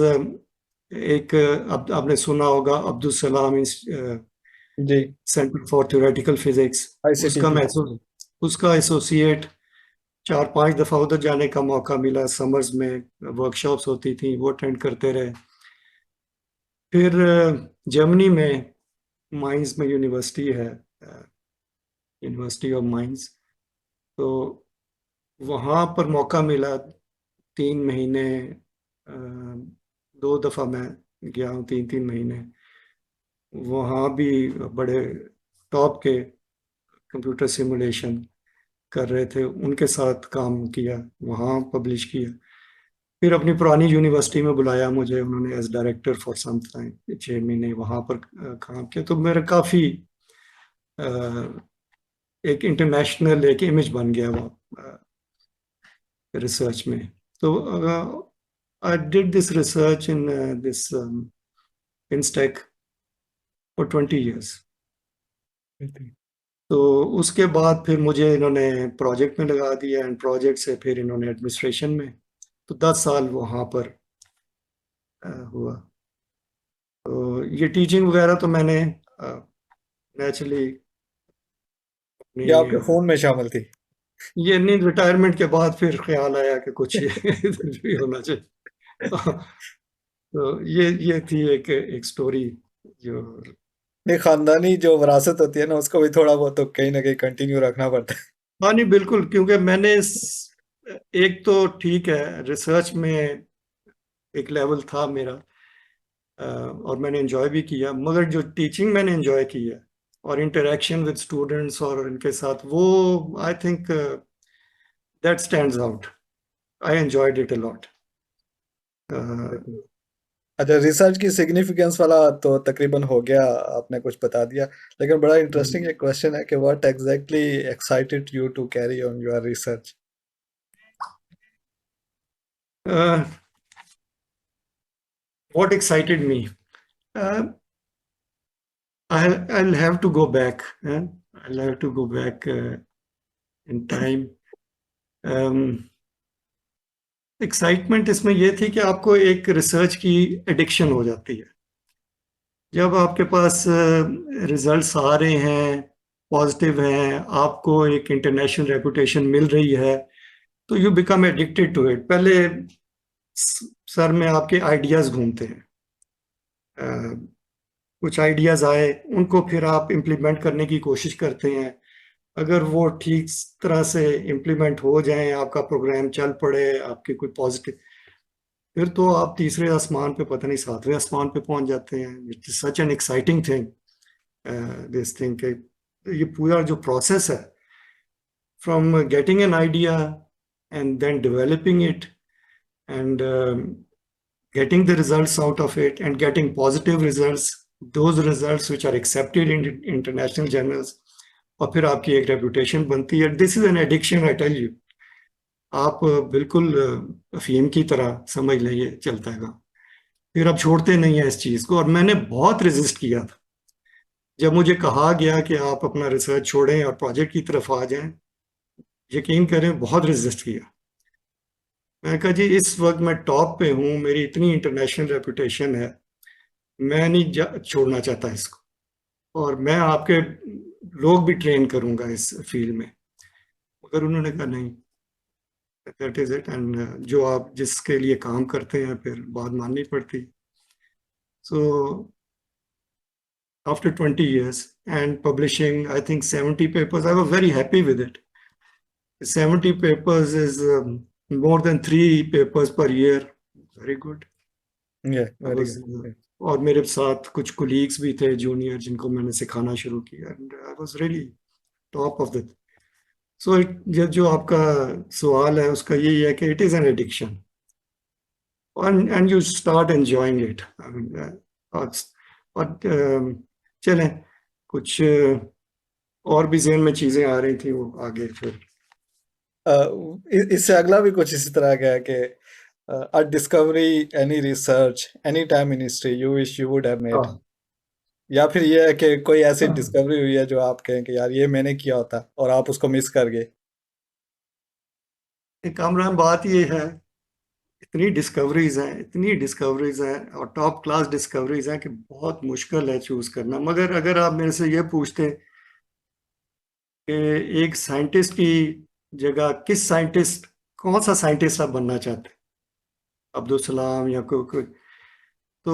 एक अब आपने सुना होगा अब्दुल सलाम जी। सेंटर फॉर थ्योरेटिकल फिजिक्स, उसका ICTP। मैं उसका एसोसिएट 4-5 दफा उधर जाने का मौका मिला। समर्स में वर्कशॉप्स होती थी, वो अटेंड करते रहे। फिर जर्मनी में माइंस में यूनिवर्सिटी है, यूनिवर्सिटी ऑफ माइंस। तो वहाँ पर मौका मिला 3 महीने, 2 दफा मैं गया हूँ, 3-3 महीने। वहाँ भी बड़े टॉप के कंप्यूटर सिमुलेशन कर रहे थे, उनके साथ काम किया, वहाँ पब्लिश किया। फिर अपनी पुरानी यूनिवर्सिटी में बुलाया मुझे उन्होंने as director for some time, 6 महीने वहाँ पर काम किया। तो मेरा काफ़ी एक इंटरनेशनल एक इमेज बन गया वो रिसर्च में। तो I did this research in this instec for 20 years। तो उसके बाद फिर मुझे इन्होंने प्रोजेक्ट में लगा दिया, एंड प्रोजेक्ट से फिर इन्होंने एडमिनिस्ट्रेशन में। तो 10 साल वहाँ पर हुआ। तो ये टीचिंग वगैरह तो मैंने नेचुरली ये आपके अपनी फोन में शामिल थी। ये नहीं, रिटायरमेंट के बाद फिर ख्याल आया कि कुछ ये इधर भी होना चाहिए। तो ये थी एक एक स्टोरी जो। ये खानदानी जो विरासत होती है ना, उसको भी थोड़ा बहुत तो कहीं ना कहीं कंटिन्यू रखना पड़ता है। हाँ नहीं बिल्कुल, क्योंकि मैंने एक तो ठीक है रिसर्च में एक लेवल था मेरा, और मैंने एंजॉय भी किया, मगर जो टीचिंग मैंने एंजॉय की है और इंटरेक्शन विद स्टूडेंट्स और उनके साथ, वो I think that stands out. I enjoyed it a lot. अच्छा, रिसर्च की सिग्निफिकेंस वाला तो तकरीबन हो गया, आपने कुछ बता दिया। लेकिन बड़ा इंटरेस्टिंग एक क्वेश्चन है कि what exactly excited you to carry on your research. What excited me? Uh, I'll have to go back. I'll have to go back in time. Excitement इसमें यह थी कि आपको एक रिसर्च की एडिक्शन हो जाती है। जब आपके पास रिजल्ट्स आ रहे हैं, पॉजिटिव हैं, आपको एक इंटरनेशनल रेपुटेशन मिल रही है, तो you become addicted to it. पहले सर में आपके आइडियाज घूमते हैं, कुछ आइडियाज आए, उनको फिर आप इम्प्लीमेंट करने की कोशिश करते हैं। अगर वो ठीक तरह से इम्प्लीमेंट हो जाए, आपका प्रोग्राम चल पड़े, आपके कोई पॉजिटिव, फिर तो आप तीसरे आसमान पे, पता नहीं 7वें आसमान पे पहुंच जाते हैं। It is such an exciting thing, this thing के ये पूरा जो प्रोसेस है from getting an idea and then developing it and getting the results out of it and getting positive results, those results which are accepted in international journals, और फिर आपकी एक reputation बनती है। This is an addiction, I tell you. आप बिल्कुल अफीम की तरह समझ लेंगे, चलता है काम। फिर आप छोड़ते नहीं है इस चीज को, और मैंने बहुत रेजिस्ट किया था जब मुझे कहा गया कि आप अपना रिसर्च छोड़ें और प्रोजेक्ट की तरफ आ जाएं। यकीन करें, बहुत रेजिस्ट किया। मैं कहा जी इस वक्त मैं टॉप पे हूँ, मेरी इतनी इंटरनेशनल रेपुटेशन है, मैं नहीं छोड़ना चाहता इसको, और मैं आपके लोग भी ट्रेन करूंगा इस फील्ड में। मगर उन्होंने कहा नहीं, दैट इज इट। एंड जो आप जिसके लिए काम करते हैं फिर बात माननी पड़ती। सो after 20 years and publishing, I think 70 papers, I was very happy with it. 70 papers is more than 3 papers per year. Very good. Yeah, I very was, good. और मेरे साथ कुछ कोलीग्स भी थे जूनियर जिनको मैंने सिखाना शुरू किया, and I was really top of the. So ये जो आपका सवाल है उसका यही है कि it is an addiction, and you start enjoying it. और चलें, कुछ और भी ज़हन में चीज़ें आ रही थी, वो आगे फिर। इससे अगला भी कुछ इसी तरह का है कि a discovery, any research, any time in history you wish you would have made, हाँ या फिर ये है कि कोई ऐसी हाँ, डिस्कवरी हुई है जो आप कहें कि यार ये मैंने किया होता और आप उसको मिस कर गए। कामरान, बात ये है, इतनी डिस्कवरीज हैं और टॉप क्लास डिस्कवरीज हैं कि बहुत मुश्किल है चूज करना। मगर अगर आप मेरे से ये पूछते कि एक साइंटिस्ट की जगह किस साइंटिस्ट, कौन सा साइंटिस्ट आप बनना चाहते हैं, अब्दुल सलाम या कोई, तो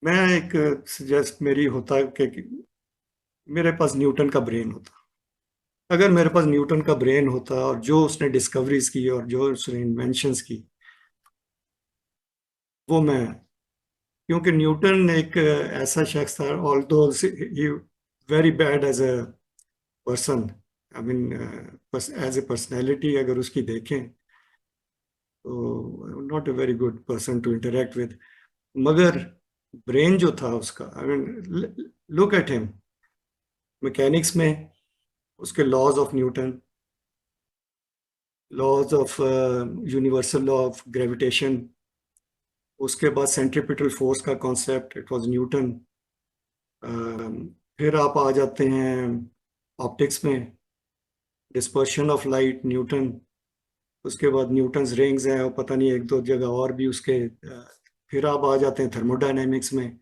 मैं एक सजेस्ट मेरी होता कि मेरे पास न्यूटन का ब्रेन होता। अगर मेरे पास न्यूटन का ब्रेन होता और जो उसने डिस्कवरीज की और जो उसने इन्वेंशंस की, वो मैं, क्योंकि न्यूटन एक ऐसा शख्स था, although he very bad as a person, I mean as a personality अगर उसकी देखें तो not a very good person to interact with. मगर ब्रेन जो था उसका, I mean look at him, mechanics में उसके laws of Newton, laws of universal law of gravitation, उसके बाद सेंट्रीपिटल फोर्स का कॉन्सेप्ट, इट वाज न्यूटन। फिर आप आ जाते हैं ऑप्टिक्स में, डिस्पर्शन ऑफ लाइट न्यूटन। उसके बाद न्यूटन्स रिंग्स हैं और पता नहीं एक दो जगह और भी उसके। फिर आप आ जाते हैं थर्मोडायनेमिक्स में,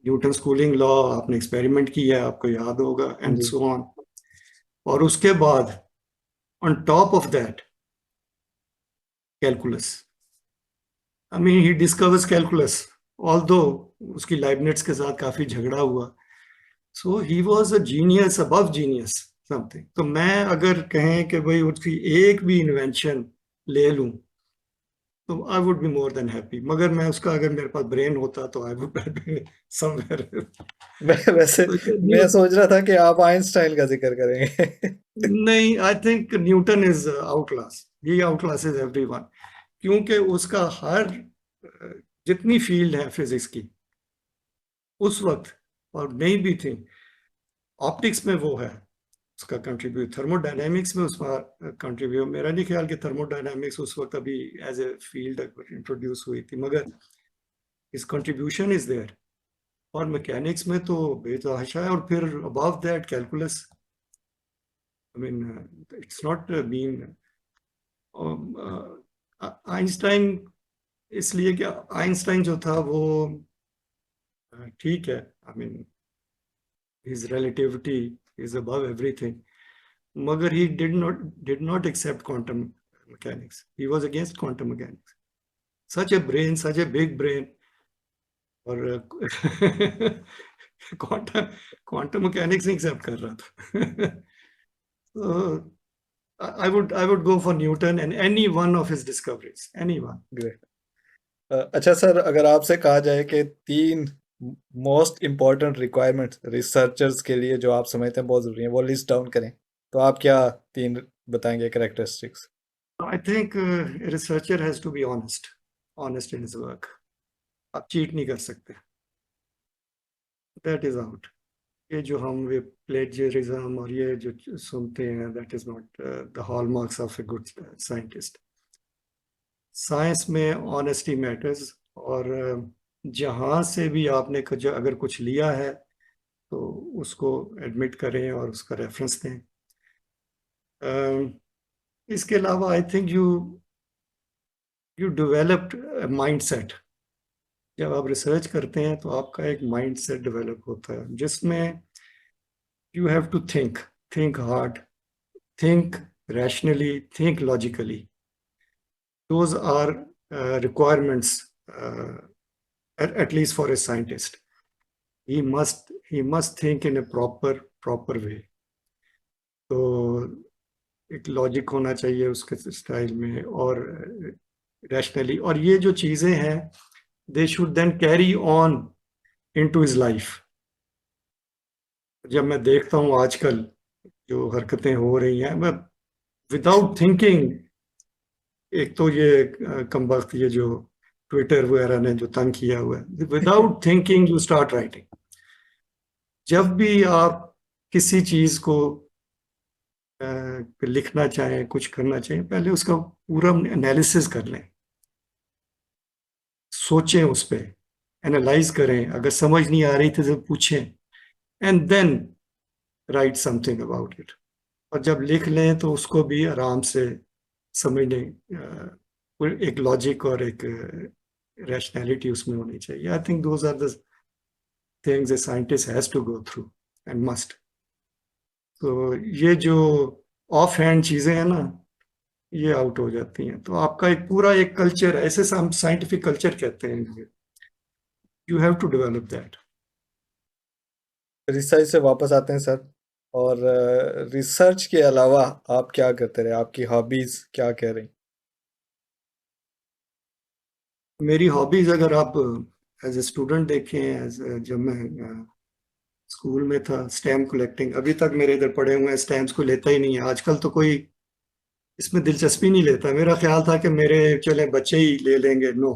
न्यूटन कूलिंग लॉ, आपने एक्सपेरिमेंट किया है, आपको याद होगा, एंड जी। So on. और उसके बाद on top of that calculus, I mean he discovers calculus, although उसकी लाइबनिट्स के साथ काफी झगड़ा हुआ। So he was a genius above genius something. तो मैं अगर कहें कि भाई उसकी एक भी इन्वेंशन ले लूं तो I would be more than happy. मगर मैं उसका, अगर मेरे पास ब्रेन होता तो आई वुड बी समवेयर। वैसे मैं सोच रहा था कि आप आइंस्टाइन का जिक्र करेंगे। नहीं, I think Newton is out class, he out classes everyone, क्योंकि उसका हर जितनी फील्ड है फिजिक्स की उस वक्त, और नहीं भी थी, ऑप्टिक्स में वो है उसका कंट्रीब्यूट, थर्मोडायनेमिक्स में उसका कंट्रीब्यूट। मेरा नहीं ख्याल कि थर्मोडायनेमिक्स उस वक्त अभी एज ए फील्ड इंट्रोड्यूस हुई थी, मगर इस कंट्रीब्यूशन इज देयर। और मैकेनिक्स में तो बेतहाशा है, और फिर above that calculus, I mean it's not been Einstein. इसलिए कि आइंस्टाइन जो था वो ठीक है, I mean his relativity is above everything, मगर he did not accept quantum mechanics. He was against quantum mechanics. Such a brain, such a big brain, और quantum mechanics नहीं accept कर रहा था। So I would go for Newton and any one of his discoveries, any one. Great. अच्छा sir, अगर आपसे कहा जाए कि 3 मोस्ट इम्पोर्टेंट रिक्वायरमेंट्स रिसर्चर्स के लिए जो आप समझते हैं बहुत ज़रूरी हैं, वो लिस्ट डाउन करें, तो आप क्या 3 बताएंगे characteristics? I think a researcher has to be honest in his work. आप चीट नहीं कर सकते, that is out. ये जो हम वे प्लेजरिज्म और ये जो सुनते हैं, that is not the hallmarks of a good scientist. Science में ऑनेस्टी मैटर्स, और जहाँ से भी आपने कुछ अगर कुछ लिया है तो उसको एडमिट करें और उसका रेफरेंस दें। इसके अलावा I think you developed mindset. जब आप रिसर्च करते हैं तो आपका एक माइंडसेट डेवलप होता है जिसमें you have to think hard, think rationally, think logically. Those are requirements, at least for a scientist. He must think in a proper way. तो एक लॉजिक होना चाहिए उसके स्टाइल में, और रैशनली, और ये जो चीजें हैं they should then carry on into his life. जब मैं देखता हूँ आजकल जो हरकतें हो रही हैं, मैं विदाउट थिंकिंग, एक तो ये कमबख्त ये जो ट्विटर वगैरह ने जो तंग किया हुआ है, without thinking you start writing. जब भी आप किसी चीज को लिखना चाहें, कुछ करना चाहें, पहले उसका पूरा एनालिसिस कर लें, सोचें उस पर, एनालाइज करें, अगर समझ नहीं आ रही तो पूछें, and then write something about it. और जब लिख लें तो उसको भी आराम से समझने, एक लॉजिक और एक रैशनैलिटी उसमें होनी चाहिए. I think those are the things a scientist has to go through and must. तो ये जो ऑफ हैंड चीजें हैं ना, ये आउट हो जाती हैं. तो आपका एक पूरा एक कल्चर, ऐसे साइंटिफिक कल्चर कहते हैं, you have to develop that. Research से वापस आते हैं सर, और रिसर्च के अलावा आप क्या करते रहे, आपकी हॉबीज क्या कह रही? मेरी हॉबीज अगर आप एज ए स्टूडेंट देखें, जब मैं स्कूल में था, स्टैम्प कलेक्टिंग. अभी तक मेरे इधर पड़े हुए हैं, स्टैम्प्स को लेता ही नहीं है आजकल, तो कोई इसमें दिलचस्पी नहीं लेता. मेरा ख्याल था कि मेरे चले बच्चे ही ले लेंगे. नो,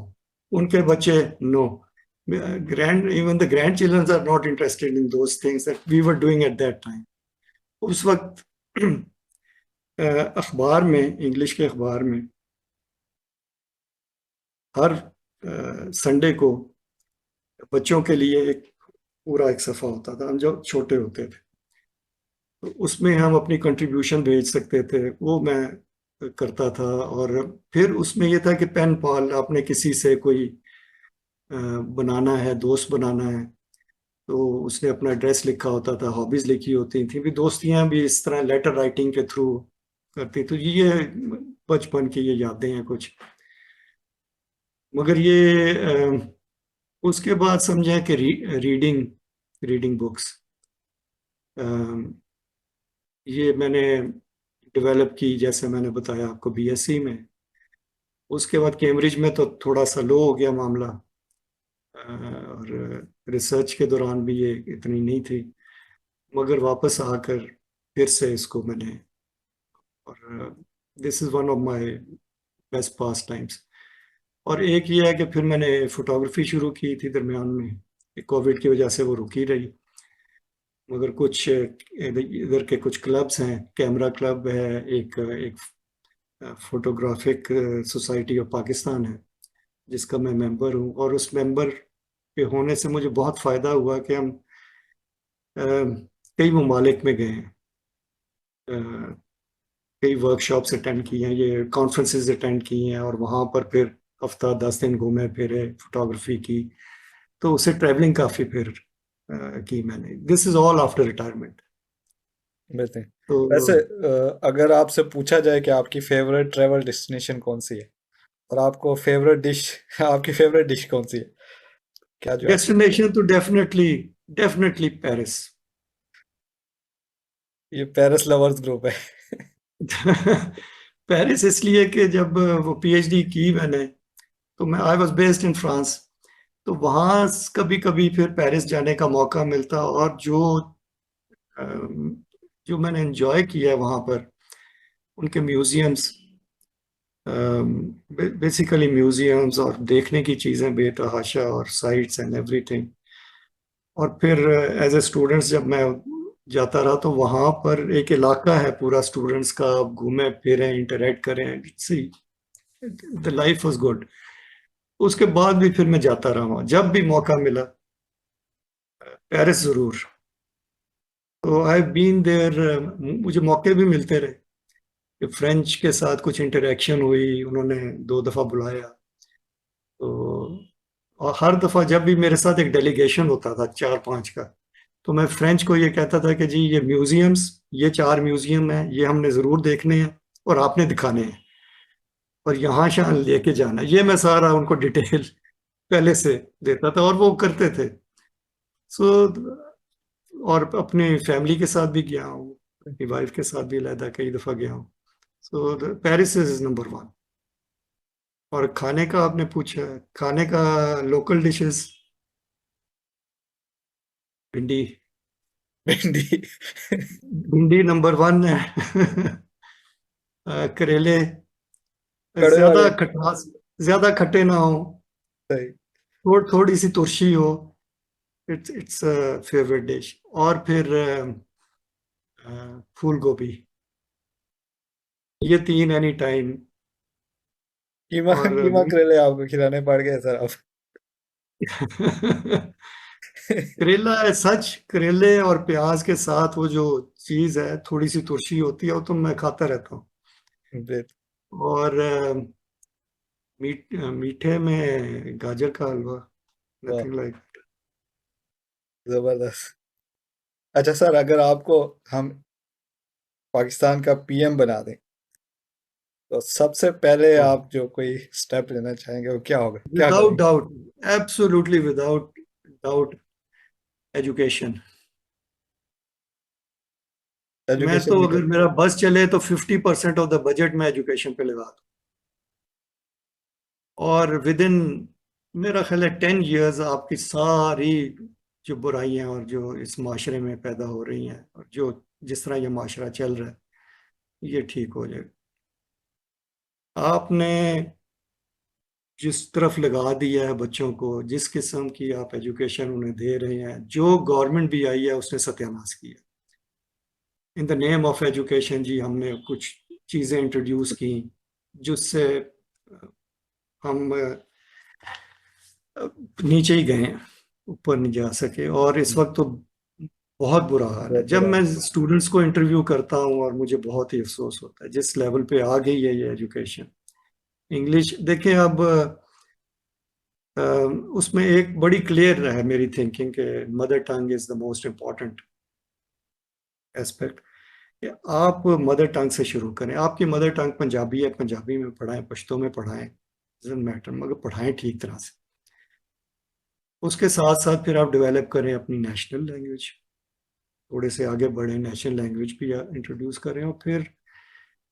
उनके बच्चे, no. even the grandchildren are not interested in those things that we were doing at that time. उस वक्त अखबार में, इंग्लिश के अखबार में हर संडे को बच्चों के लिए एक पूरा एक सफ़ा होता था, हम जब छोटे होते थे. तो उसमें हम अपनी कंट्रीब्यूशन भेज सकते थे, वो मैं करता था. और फिर उसमें ये था कि पेन पाल, आपने किसी से कोई बनाना है, दोस्त बनाना है, तो उसने अपना एड्रेस लिखा होता था, हॉबीज लिखी होती थी, भी दोस्तियां भी इस तरह लेटर राइटिंग के थ्रू करती. तो ये बचपन की ये यादें हैं कुछ. मगर ये उसके बाद समझें कि रीडिंग रीडिंग बुक्स ये मैंने डेवलप की, जैसे मैंने बताया आपको, बीएससी में. उसके बाद कैम्ब्रिज में तो थोड़ा सा लो हो गया मामला, और रिसर्च के दौरान भी ये इतनी नहीं थी. मगर वापस आकर फिर से इसको मैंने, और this is one of my best pass times. और एक ये है कि फिर मैंने फोटोग्राफी शुरू की थी दरमियान में, कोविड की वजह से वो रुकी रही. मगर कुछ इधर के कुछ क्लब्स हैं, कैमरा क्लब है, एक फोटोग्राफिक सोसाइटी ऑफ पाकिस्तान है जिसका मैं मेंबर हूँ. और उस मेंबर के होने से मुझे बहुत फ़ायदा हुआ कि हम कई ममालिक में गए हैं, कई वर्कशॉप्स अटेंड किए हैं, ये कॉन्फ्रेंसेस अटेंड किए हैं, और वहाँ पर फिर हफ्ता 10 दिन घूमे फिरे, फोटोग्राफी की. तो उससे ट्रैवलिंग काफ़ी फिर की मैंने. This is all after retirement. बेहतर. तो वैसे अगर आपसे पूछा जाए कि आपकी फेवरेट ट्रैवल डेस्टिनेशन कौन सी है, और आपको फेवरेट डिश आपकी फेवरेट डिश कौन सी है, क्या जवाब? डेस्टिनेशन तो डेफिनेटली पेरिस. ये पेरिस लवर्स ग्रुप है. पेरिस इसलिए कि जब वो पीएचडी की मैंने, तो मैं I was based in France. तो वहाँ कभी कभी फिर पेरिस जाने का मौका मिलता, और जो मैंने एंजॉय किया है वहाँ पर, उनके म्यूजियम्स, बेसिकली म्यूजियम्स और देखने की चीज़ें बेतहाशा, और साइट्स एंड एवरीथिंग. और फिर एज ए स्टूडेंट्स जब मैं जाता रहा, तो वहाँ पर एक इलाका है पूरा स्टूडेंट्स का, आप घूमें फिरें, इंटरेक्ट करें, see the life was good. उसके बाद भी फिर मैं जाता रहा वहाँ, जब भी मौका मिला पेरिस ज़रूर. तो आई बीन देयर, मुझे मौके भी मिलते रहे कि फ्रेंच के साथ कुछ इंटरेक्शन हुई, उन्होंने 2 दफ़ा बुलाया. तो और हर दफ़ा जब भी मेरे साथ एक डेलीगेशन होता था 4-5 का, तो मैं फ्रेंच को ये कहता था कि जी ये म्यूजियम्स, ये 4 म्यूजियम हैं, ये हमने ज़रूर देखने हैं और आपने दिखाने हैं और यहाँ शहाँ लेके जाना है। ये मैं सारा उनको डिटेल पहले से देता था और वो करते थे। सो और अपनी फैमिली के साथ भी गया हूँ, अपनी वाइफ के साथ भी अलहदा कई दफ़ा गया हूँ। सो पेरिस इज नंबर 1। और खाने का आपने पूछा, खाने का लोकल डिशेस, भिंडी। भिंडी। भिंडी नंबर 1 है। करेले, कड़े ज्यादा वाले। खटास, ज्यादा खट्टे ना हो, सही। थोड़ी सी तुरशी हो। It's favourite dish. और फिर फूल गोभी, ये 3 एनी टाइम। कीमा और कीमा करेले आपको खिलाने पड़ गए सर आप। करेला है सच, करेले और प्याज के साथ वो जो चीज है, थोड़ी सी तुरशी होती है, वो तो मैं खाता रहता हूँ। ग्रेट। और मीठे में गाजर का हलवा, वाह, नथिंग लाइक। जबरदस्त। अच्छा सर, अगर आपको हम पाकिस्तान का पीएम बना दें तो सबसे पहले आप जो कोई स्टेप लेना चाहेंगे वो क्या होगा, क्या विदाउट करेंगे? Doubt, absolutely without doubt, education. मैं एजुकेशन तो भी अगर करें। मेरा बस चले तो 50% ऑफ द बजट मैं एजुकेशन पे लगा दूं। और विद इन, मेरा ख्याल है 10 इयर्स आपकी सारी जो बुराइयां और जो इस माशरे में पैदा हो रही हैं और जो जिस तरह ये माशरा चल रहा है, ये ठीक हो जाएगा। आपने जिस तरफ लगा दिया है बच्चों को, जिस किस्म की आप एजुकेशन उन्हें दे रहे हैं, जो गवर्नमेंट भी आई है उसने सत्यानाश किया। In the name of education जी हमने कुछ चीज़ें इंट्रोड्यूस की जिससे हम नीचे ही गए, ऊपर नहीं जा सके। और इस वक्त तो बहुत बुरा हाल है। बहुत जब बुरा। मैं स्टूडेंट्स को इंटरव्यू करता हूँ और मुझे बहुत ही अफसोस होता है जिस लेवल पे आ गई है ये एजुकेशन। इंग्लिश देखिए अब, अ, उसमें एक बड़ी क्लियर है मेरी थिंकिंग के mother tongue is the most important aspect. आप मदर टंग से शुरू करें। आपकी मदर टंग पंजाबी है, पंजाबी में पढ़ाएं, पश्तो में पढ़ाएं, डजंट मैटर, मगर पढ़ाएं ठीक तरह से। उसके साथ साथ फिर आप डेवलप करें अपनी नेशनल लैंग्वेज, थोड़े से आगे बढ़े, नेशनल लैंग्वेज भी इंट्रोड्यूस करें। और फिर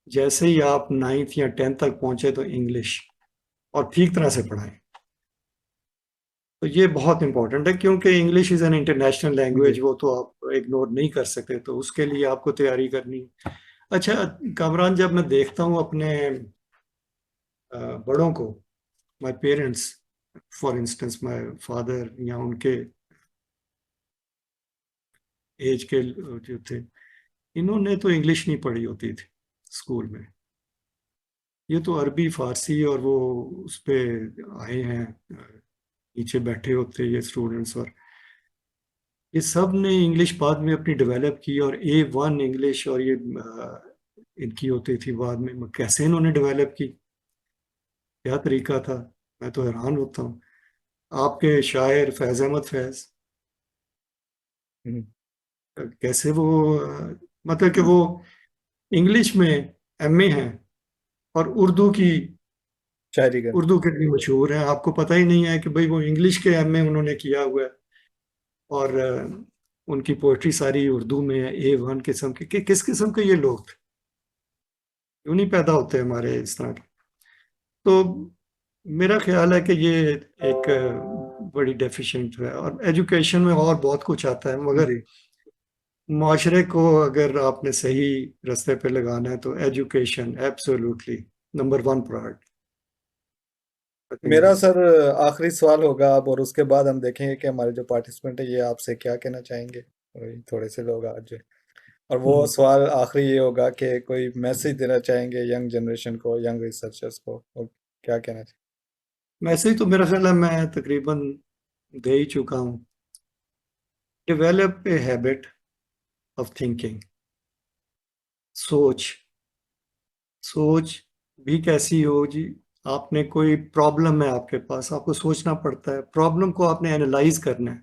जैसे ही आप 9th या 10th तक पहुंचे तो इंग्लिश, और ठीक तरह से पढ़ाएं। तो ये बहुत इंपॉर्टेंट है क्योंकि इंग्लिश इज़ एन इंटरनेशनल जी। लैंग्वेज, वो तो आप इग्नोर नहीं कर सकते, तो उसके लिए आपको तैयारी करनी। अच्छा कामरान, जब मैं देखता हूँ अपने बड़ों को, my parents, for instance my father, या उनके एज के जो थे, इन्होंने तो इंग्लिश नहीं पढ़ी होती थी स्कूल में। ये तो अरबी फारसी और वो उस पे आए हैं, नीचे बैठे होते ये स्टूडेंट्स, और ये सब ने इंग्लिश बाद में अपनी डेवलप की। और A1 इंग्लिश, और ये इनकी होती थी बाद में, कैसे इन्होंने डेवलप की, क्या तरीका था, मैं तो हैरान होता हूँ। आपके शायर फैज अहमद फैज, हम्म। कैसे वो मतलब कि वो इंग्लिश में MA हैं और शायरी कर। उर्दू के लिए मशहूर है। आपको पता ही नहीं है कि भाई वो इंग्लिश के MA उन्होंने किया हुआ है, और उनकी पोइट्री सारी उर्दू में है। A1 किस्म के किस किस्म के ये लोग थे, क्यों नहीं पैदा होते हमारे इस तरह के। तो मेरा ख्याल है कि ये एक बड़ी डेफिशिएंट है। और एजुकेशन में और बहुत कुछ आता है, मगर जी। माशरे को अगर आपने सही रास्ते पे लगाना है तो एजुकेशन एब्सोल्युटली नंबर 1 मेरा प्रायोरिटी। सर आखिरी सवाल होगा अब, और उसके बाद हम देखेंगे कि हमारे जो पार्टिसिपेंट है ये आपसे क्या कहना चाहेंगे। वही थोड़े से लोग आज जो, और वो सवाल आखिरी ये होगा कि कोई मैसेज देना चाहेंगे यंग जनरेशन को, यंग रिसर्चर्स को, और क्या कहना चाहिए? वैसे ही तो मेरा ख्याल है मैं तकरीबन दे ही चुका हूँ। Develop a habit of thinking. सोच, सोच भी कैसी हो जी। आपने कोई प्रॉब्लम है आपके पास, आपको सोचना पड़ता है, प्रॉब्लम को आपने एनालाइज करना है,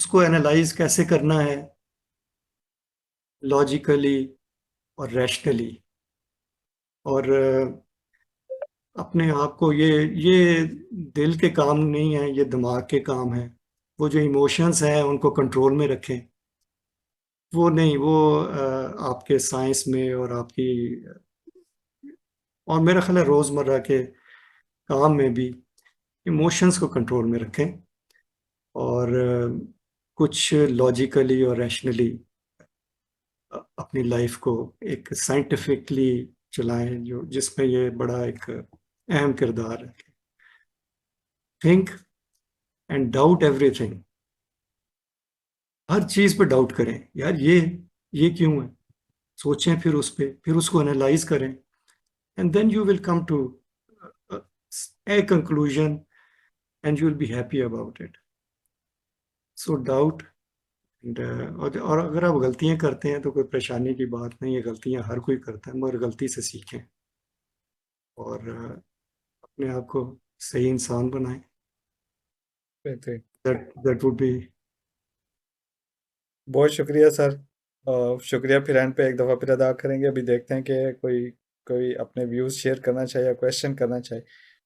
उसको एनालाइज कैसे करना है, लॉजिकली और रैशनली। और अपने आप को ये दिल के काम नहीं है, ये दिमाग के काम है। वो जो इमोशंस हैं उनको कंट्रोल में रखें। वो नहीं, वो आपके साइंस में और आपकी, और मेरा ख्याल है रोजमर्रा के काम में भी इमोशंस को कंट्रोल में रखें। और कुछ लॉजिकली और रैशनली अपनी लाइफ को एक साइंटिफिकली चलाएं, जो जिसमें ये बड़ा एक अहम किरदार है। Think and doubt everything. हर चीज पे डाउट करें, यार ये क्यों है। सोचें, फिर उस पे, फिर उसको एनालाइज करें, and then you will come to a conclusion and you will be happy about it. So doubt and और अगर आप गलतियां करते हैं तो कोई परेशानी की बात नहीं है, गलतियां हर कोई करता है, मगर गलती से सीखें और अपने आप को सही इंसान बनाएं। बेहतरीन। That would be। बहुत शुक्रिया सर। शुक्रिया फिर एंड पे एक दफ़ा फिर अदा करेंगे। अभी देखते हैं कि कोई कोई अपने व्यूज़ शेयर करना चाहे या क्वेश्चन करना चाहे।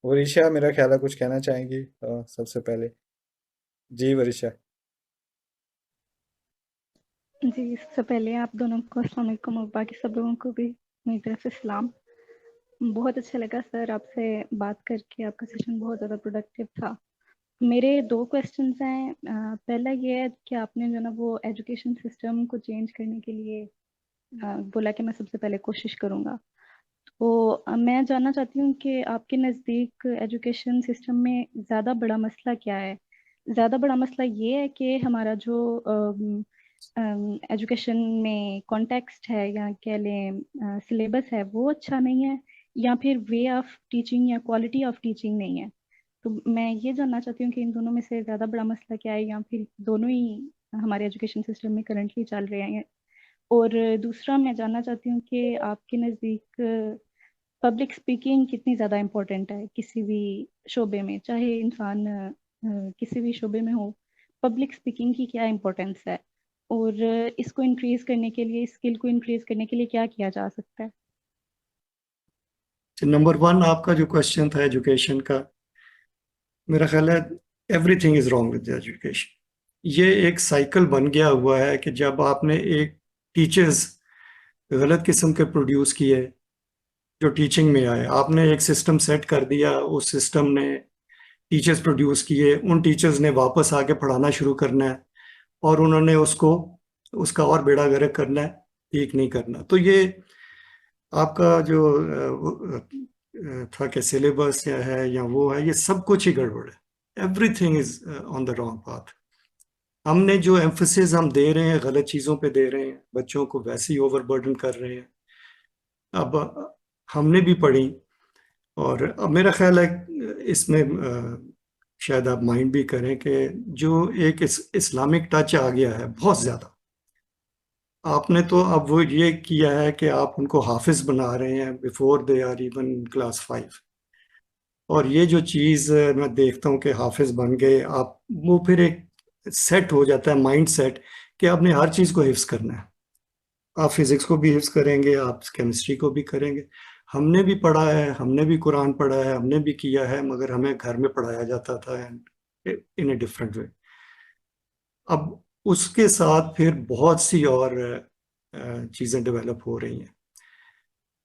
वरिशा मेरा ख्याल है कुछ कहना चाहेंगी सबसे पहले। जी वरिशा। जी, सबसे पहले आप दोनों को अस्सलाम वालेकुम और बाकी सब लोगों को भी मेरी तरफ से सलाम। बहुत अच्छा लगा सर आपसे बात करके, आपका सेशन बहुत ज़्यादा प्रोडक्टिव था। मेरे 2 क्वेश्चन्स हैं। पहला ये है कि आपने जो ना वो एजुकेशन सिस्टम को चेंज करने के लिए बोला कि मैं सबसे पहले कोशिश करूँगा। तो मैं जानना चाहती हूँ कि आपके नज़दीक एजुकेशन सिस्टम में ज़्यादा बड़ा मसला क्या है? ज़्यादा बड़ा मसला ये है कि हमारा जो एजुकेशन में कॉन्टेक्स्ट है या कह लें सिलेबस है वो अच्छा नहीं है, या फिर वे ऑफ टीचिंग या क्वालिटी ऑफ टीचिंग नहीं है। तो मैं ये जानना चाहती हूँ कि इन दोनों में से ज़्यादा बड़ा मसला क्या है, या फिर दोनों ही हमारे एजुकेशन सिस्टम में करंटली चल रहे हैं। और दूसरा मैं जानना चाहती हूँ कि आपके नज़दीक पब्लिक स्पीकिंग कितनी ज़्यादा इम्पोर्टेंट है किसी भी शोबे में, चाहे इंसान किसी भी शोबे में हो। पब्लिक स्पीकिंग की क्या इम्पोर्टेंस है, और इसको इंक्रीज करने के लिए, स्किल को इंक्रीज करने के लिए क्या किया जा सकता है? नंबर 1 आपका जो क्वेश्चन था एजुकेशन का, मेरा ख्याल है everything is wrong with education. ये एक साइकिल बन गया हुआ है कि जब आपने एक टीचर्स गलत किस्म के प्रोड्यूस किए जो टीचिंग में आए, आपने एक सिस्टम सेट कर दिया, उस सिस्टम ने टीचर्स प्रोड्यूस किए, उन टीचर्स ने वापस आके पढ़ाना शुरू करना है और उन्होंने उसको उसका और बेड़ा गर्क करना है, ठीक नहीं करना। तो ये आपका जो था कि सिलेबस या है या वो है, ये सब कुछ ही गड़बड़ है। Everything is on the wrong path. हमने जो एम्फोसिस हम दे रहे हैं गलत चीज़ों पे दे रहे हैं, बच्चों को वैसे ही ओवरबर्डन कर रहे हैं। अब हमने भी पढ़ी, और अब मेरा ख्याल है इसमें शायद आप माइंड भी करें कि जो एक इस्लामिक टच आ गया है बहुत ज़्यादा। आपने तो अब वो ये किया है कि आप उनको हाफिज बना रहे हैं before they are even class 5। और ये जो चीज़ मैं देखता हूँ कि हाफिज बन गए आप, वो फिर एक सेट हो जाता है माइंड सेट कि आपने हर चीज़ को हिफ्स करना है। आप फिजिक्स को भी हिफ्स करेंगे, आप केमिस्ट्री को भी करेंगे। हमने भी पढ़ा है, हमने भी कुरान पढ़ा है, हमने भी किया है, मगर हमें घर में पढ़ाया जाता था इन ए डिफरेंट वे। अब उसके साथ फिर बहुत सी और चीज़ें डेवलप हो रही हैं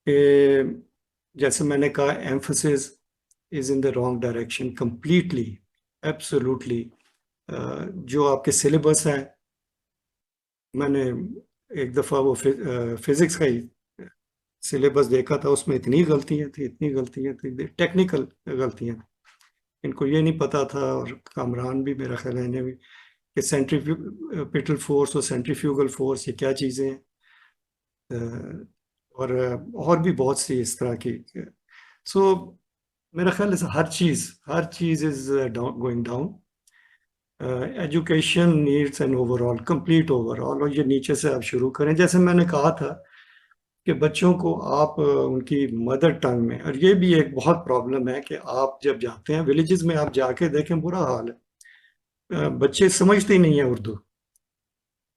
कि जैसे मैंने कहा, emphasis is in the wrong direction completely, absolutely. जो आपके सिलेबस हैं, मैंने एक दफ़ा वो फिजिक्स का ही सिलेबस देखा था, उसमें इतनी गलतियां थी, इतनी गलतियां थी, टेक्निकल गलतियां। इनको ये नहीं पता था, और कामरान भी मेरा ख्याल है इन्हें भी, कि सेंट्रीपिटल फोर्स और सेंट्रीफ्यूगल फोर्स ये क्या चीज़ें हैं। और भी बहुत सी इस तरह की। सो मेरा ख्याल है हर चीज़ is going down. Education needs an overall, complete overall, और ये नीचे से आप शुरू करें। जैसे मैंने कहा था कि बच्चों को आप उनकी मदर टंग में, और ये भी एक बहुत प्रॉब्लम है कि आप जब जाते हैं विलेजेस में, आप जाके देखें बुरा हाल है। बच्चे समझते ही नहीं है उर्दू।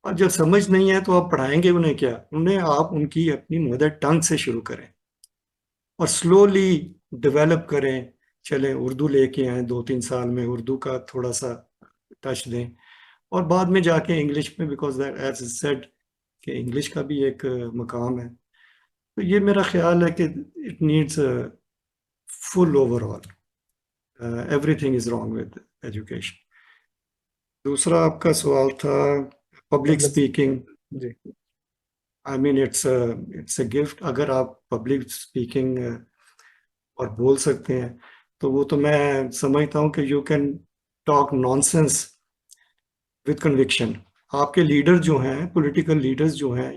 और जब समझ नहीं है तो आप पढ़ाएंगे उन्हें क्या? उन्हें आप उनकी अपनी मदर टंग से शुरू करें और स्लोली डेवलप करें। चलें उर्दू लेके आए, 2-3 साल में उर्दू का थोड़ा सा टच दें, और बाद में जाके इंग्लिश में, बिकॉज दैट एज सेड कि इंग्लिश का भी एक मकाम है। तो ये मेरा ख्याल है कि it needs full overhaul, everything is wrong with education. दूसरा आपका सवाल था पब्लिक पब्लिक स्पीकिंग। जी I mean it's a gift. अगर आप पब्लिक स्पीकिंग और बोल सकते हैं तो वो तो मैं समझता हूँ कि you can talk nonsense with conviction. आपके लीडर जो हैं, पॉलिटिकल लीडर्स जो हैं,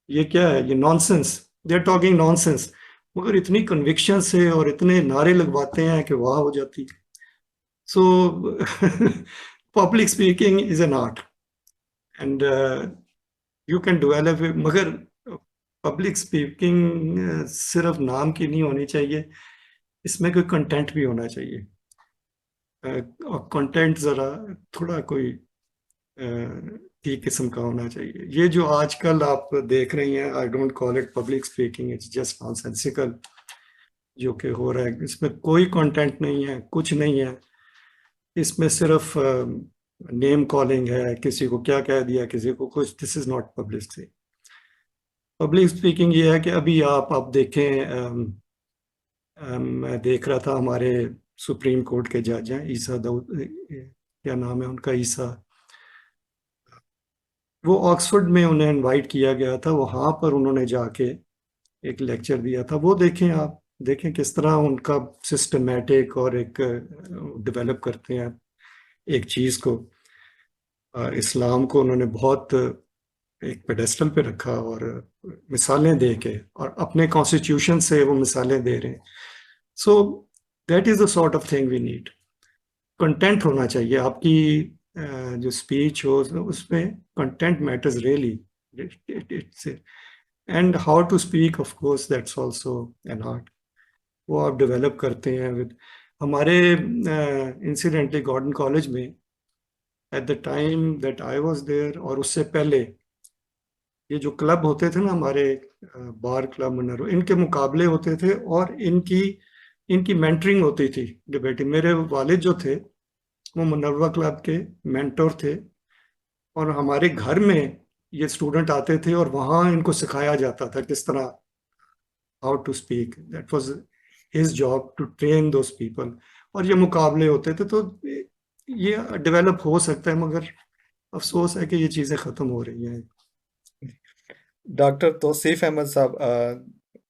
ये क्या है? ये nonsense, they are talking nonsense, मगर इतनी कन्विक्शन से और इतने नारे लगवाते हैं कि वाह हो जाती। So public speaking is an art and you can develop. मगर पब्लिक स्पीकिंग सिर्फ नाम की नहीं होनी चाहिए, इसमें कोई कंटेंट भी होना चाहिए। और कंटेंट ज़रा थोड़ा कोई ठीक किस्म का होना चाहिए। ये जो आजकल आप देख रही हैं, I don't call it public speaking, it's just nonsensical जो कि हो रहा है। इसमें कोई कंटेंट नहीं है, कुछ नहीं है। इसमें सिर्फ नेम कॉलिंग है, किसी को क्या कह दिया, किसी को कुछ। This is not public speaking. Public speaking ये है कि अभी आप देखें, मैं देख रहा था हमारे सुप्रीम कोर्ट के जज हैं, ईसा दाऊद, क्या नाम है उनका, ईसा। वो ऑक्सफोर्ड में उन्हें इनवाइट किया गया था, वहाँ पर उन्होंने जाके एक लेक्चर दिया था। वो देखें, आप देखें किस तरह उनका सिस्टमेटिक और एक डेवलप करते हैं एक चीज़ को। इस्लाम को उन्होंने बहुत एक पेडेस्टल पे रखा, और मिसालें दे के, और अपने कॉन्स्टिट्यूशन से वो मिसालें दे रहे हैं। So that is the sort of thing we need. Content होना चाहिए आपकी जो स्पीच हो, उसमें content matters really. It's and how to speak, of course that's also an art. वो आप डेवलप करते हैं विद। हमारे इंसिडेंटली गॉर्डन कॉलेज में at the time that I was there, और उससे पहले, ये जो क्लब होते थे ना हमारे, बार क्लब, मनरो, इनके मुकाबले होते थे, और इनकी इनकी मेंटरिंग होती थी, डिबेटिंग। मेरे वालिद जो थे वो मुनर्वा क्लब के मेंटोर थे, और हमारे घर में ये स्टूडेंट आते थे, और वहाँ इनको सिखाया जाता था किस तरह, how to speak. That was his job, to train those people. और ये मुकाबले होते थे, तो ये डेवलप हो सकता है, मगर अफसोस है कि ये चीज़ें ख़त्म हो रही हैं। डॉक्टर तौसीफ अहमद साहब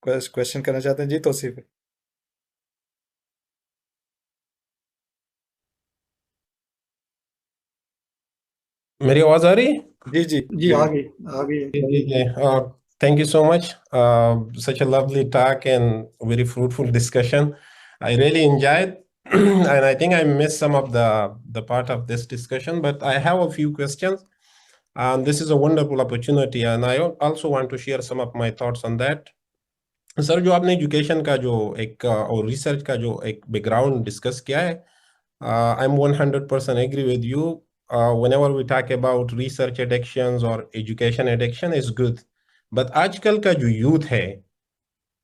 क्वेश्चन करना चाहते हैं। जी तौसीफ। मेरी आवाज आ रही है? जी जी जी, जी आ गई। Thank you so much. Such a lovely talk and very fruitful discussion. I really enjoyed, and I think I missed some of the part of this discussion, but I have a few questions. And this is a wonderful opportunity, and I also want to share some of my thoughts on that. Sir, जो आपने education का जो एक और research का जो एक background discuss किया है, I am 100% agree with you. Whenever we talk about research addictions or education addiction is good, but आजकल का जो यूथ है,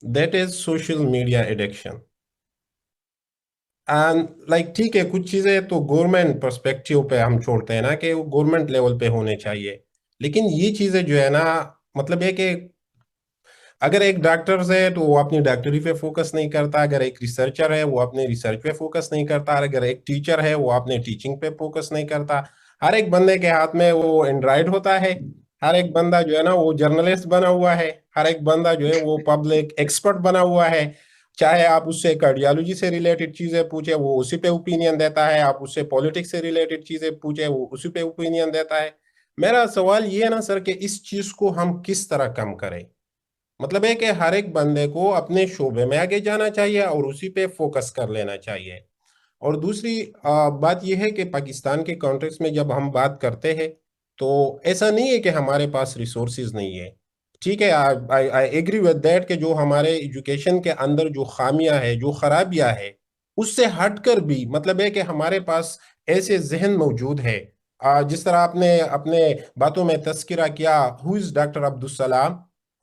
that is social media addiction. And like ठीक है, कुछ चीजें तो गवर्नमेंट पर्सपेक्टिव पे हम छोड़ते हैं ना कि वो गवर्नमेंट लेवल पे होने चाहिए, लेकिन ये चीजें जो है ना, मतलब है कि अगर एक डॉक्टर है तो वो अपनी डॉक्टरी पे फोकस नहीं करता, अगर एक रिसर्चर है वो अपने रिसर्च पे फोकस नहीं करता, अगर एक टीचर है वो अपने टीचिंग पे फोकस नहीं करता। हर एक बंदे के हाथ में वो एंड्रॉइड होता है, हर एक बंदा जो है ना वो जर्नलिस्ट बना हुआ है, हर एक बंदा जो है वो पब्लिक एक्सपर्ट बना हुआ है। चाहे आप उससे कार्डियोलॉजी से रिलेटेड चीजें पूछे वो उसी पे ओपिनियन देता है, आप उससे पॉलिटिक्स से रिलेटेड चीजें पूछे वो उसी पे ओपिनियन देता है। मेरा सवाल ये है ना सर कि इस चीज को हम किस तरह कम करें? मतलब है कि हर एक बंदे को अपने शोबे में आगे जाना चाहिए और उसी पे फोकस कर लेना चाहिए। और दूसरी बात यह है कि पाकिस्तान के कॉन्टेक्स्ट में जब हम बात करते हैं तो ऐसा नहीं है कि हमारे पास रिसोर्सेज नहीं है। ठीक है, आई एग्री विद दैट कि जो हमारे एजुकेशन के अंदर जो खामियां है, जो खराबियां है, उससे हटकर भी मतलब है कि हमारे पास ऐसे जहन मौजूद है। जिस तरह आपने अपने बातों में तस्करा किया, who is doctor Abdul Salam,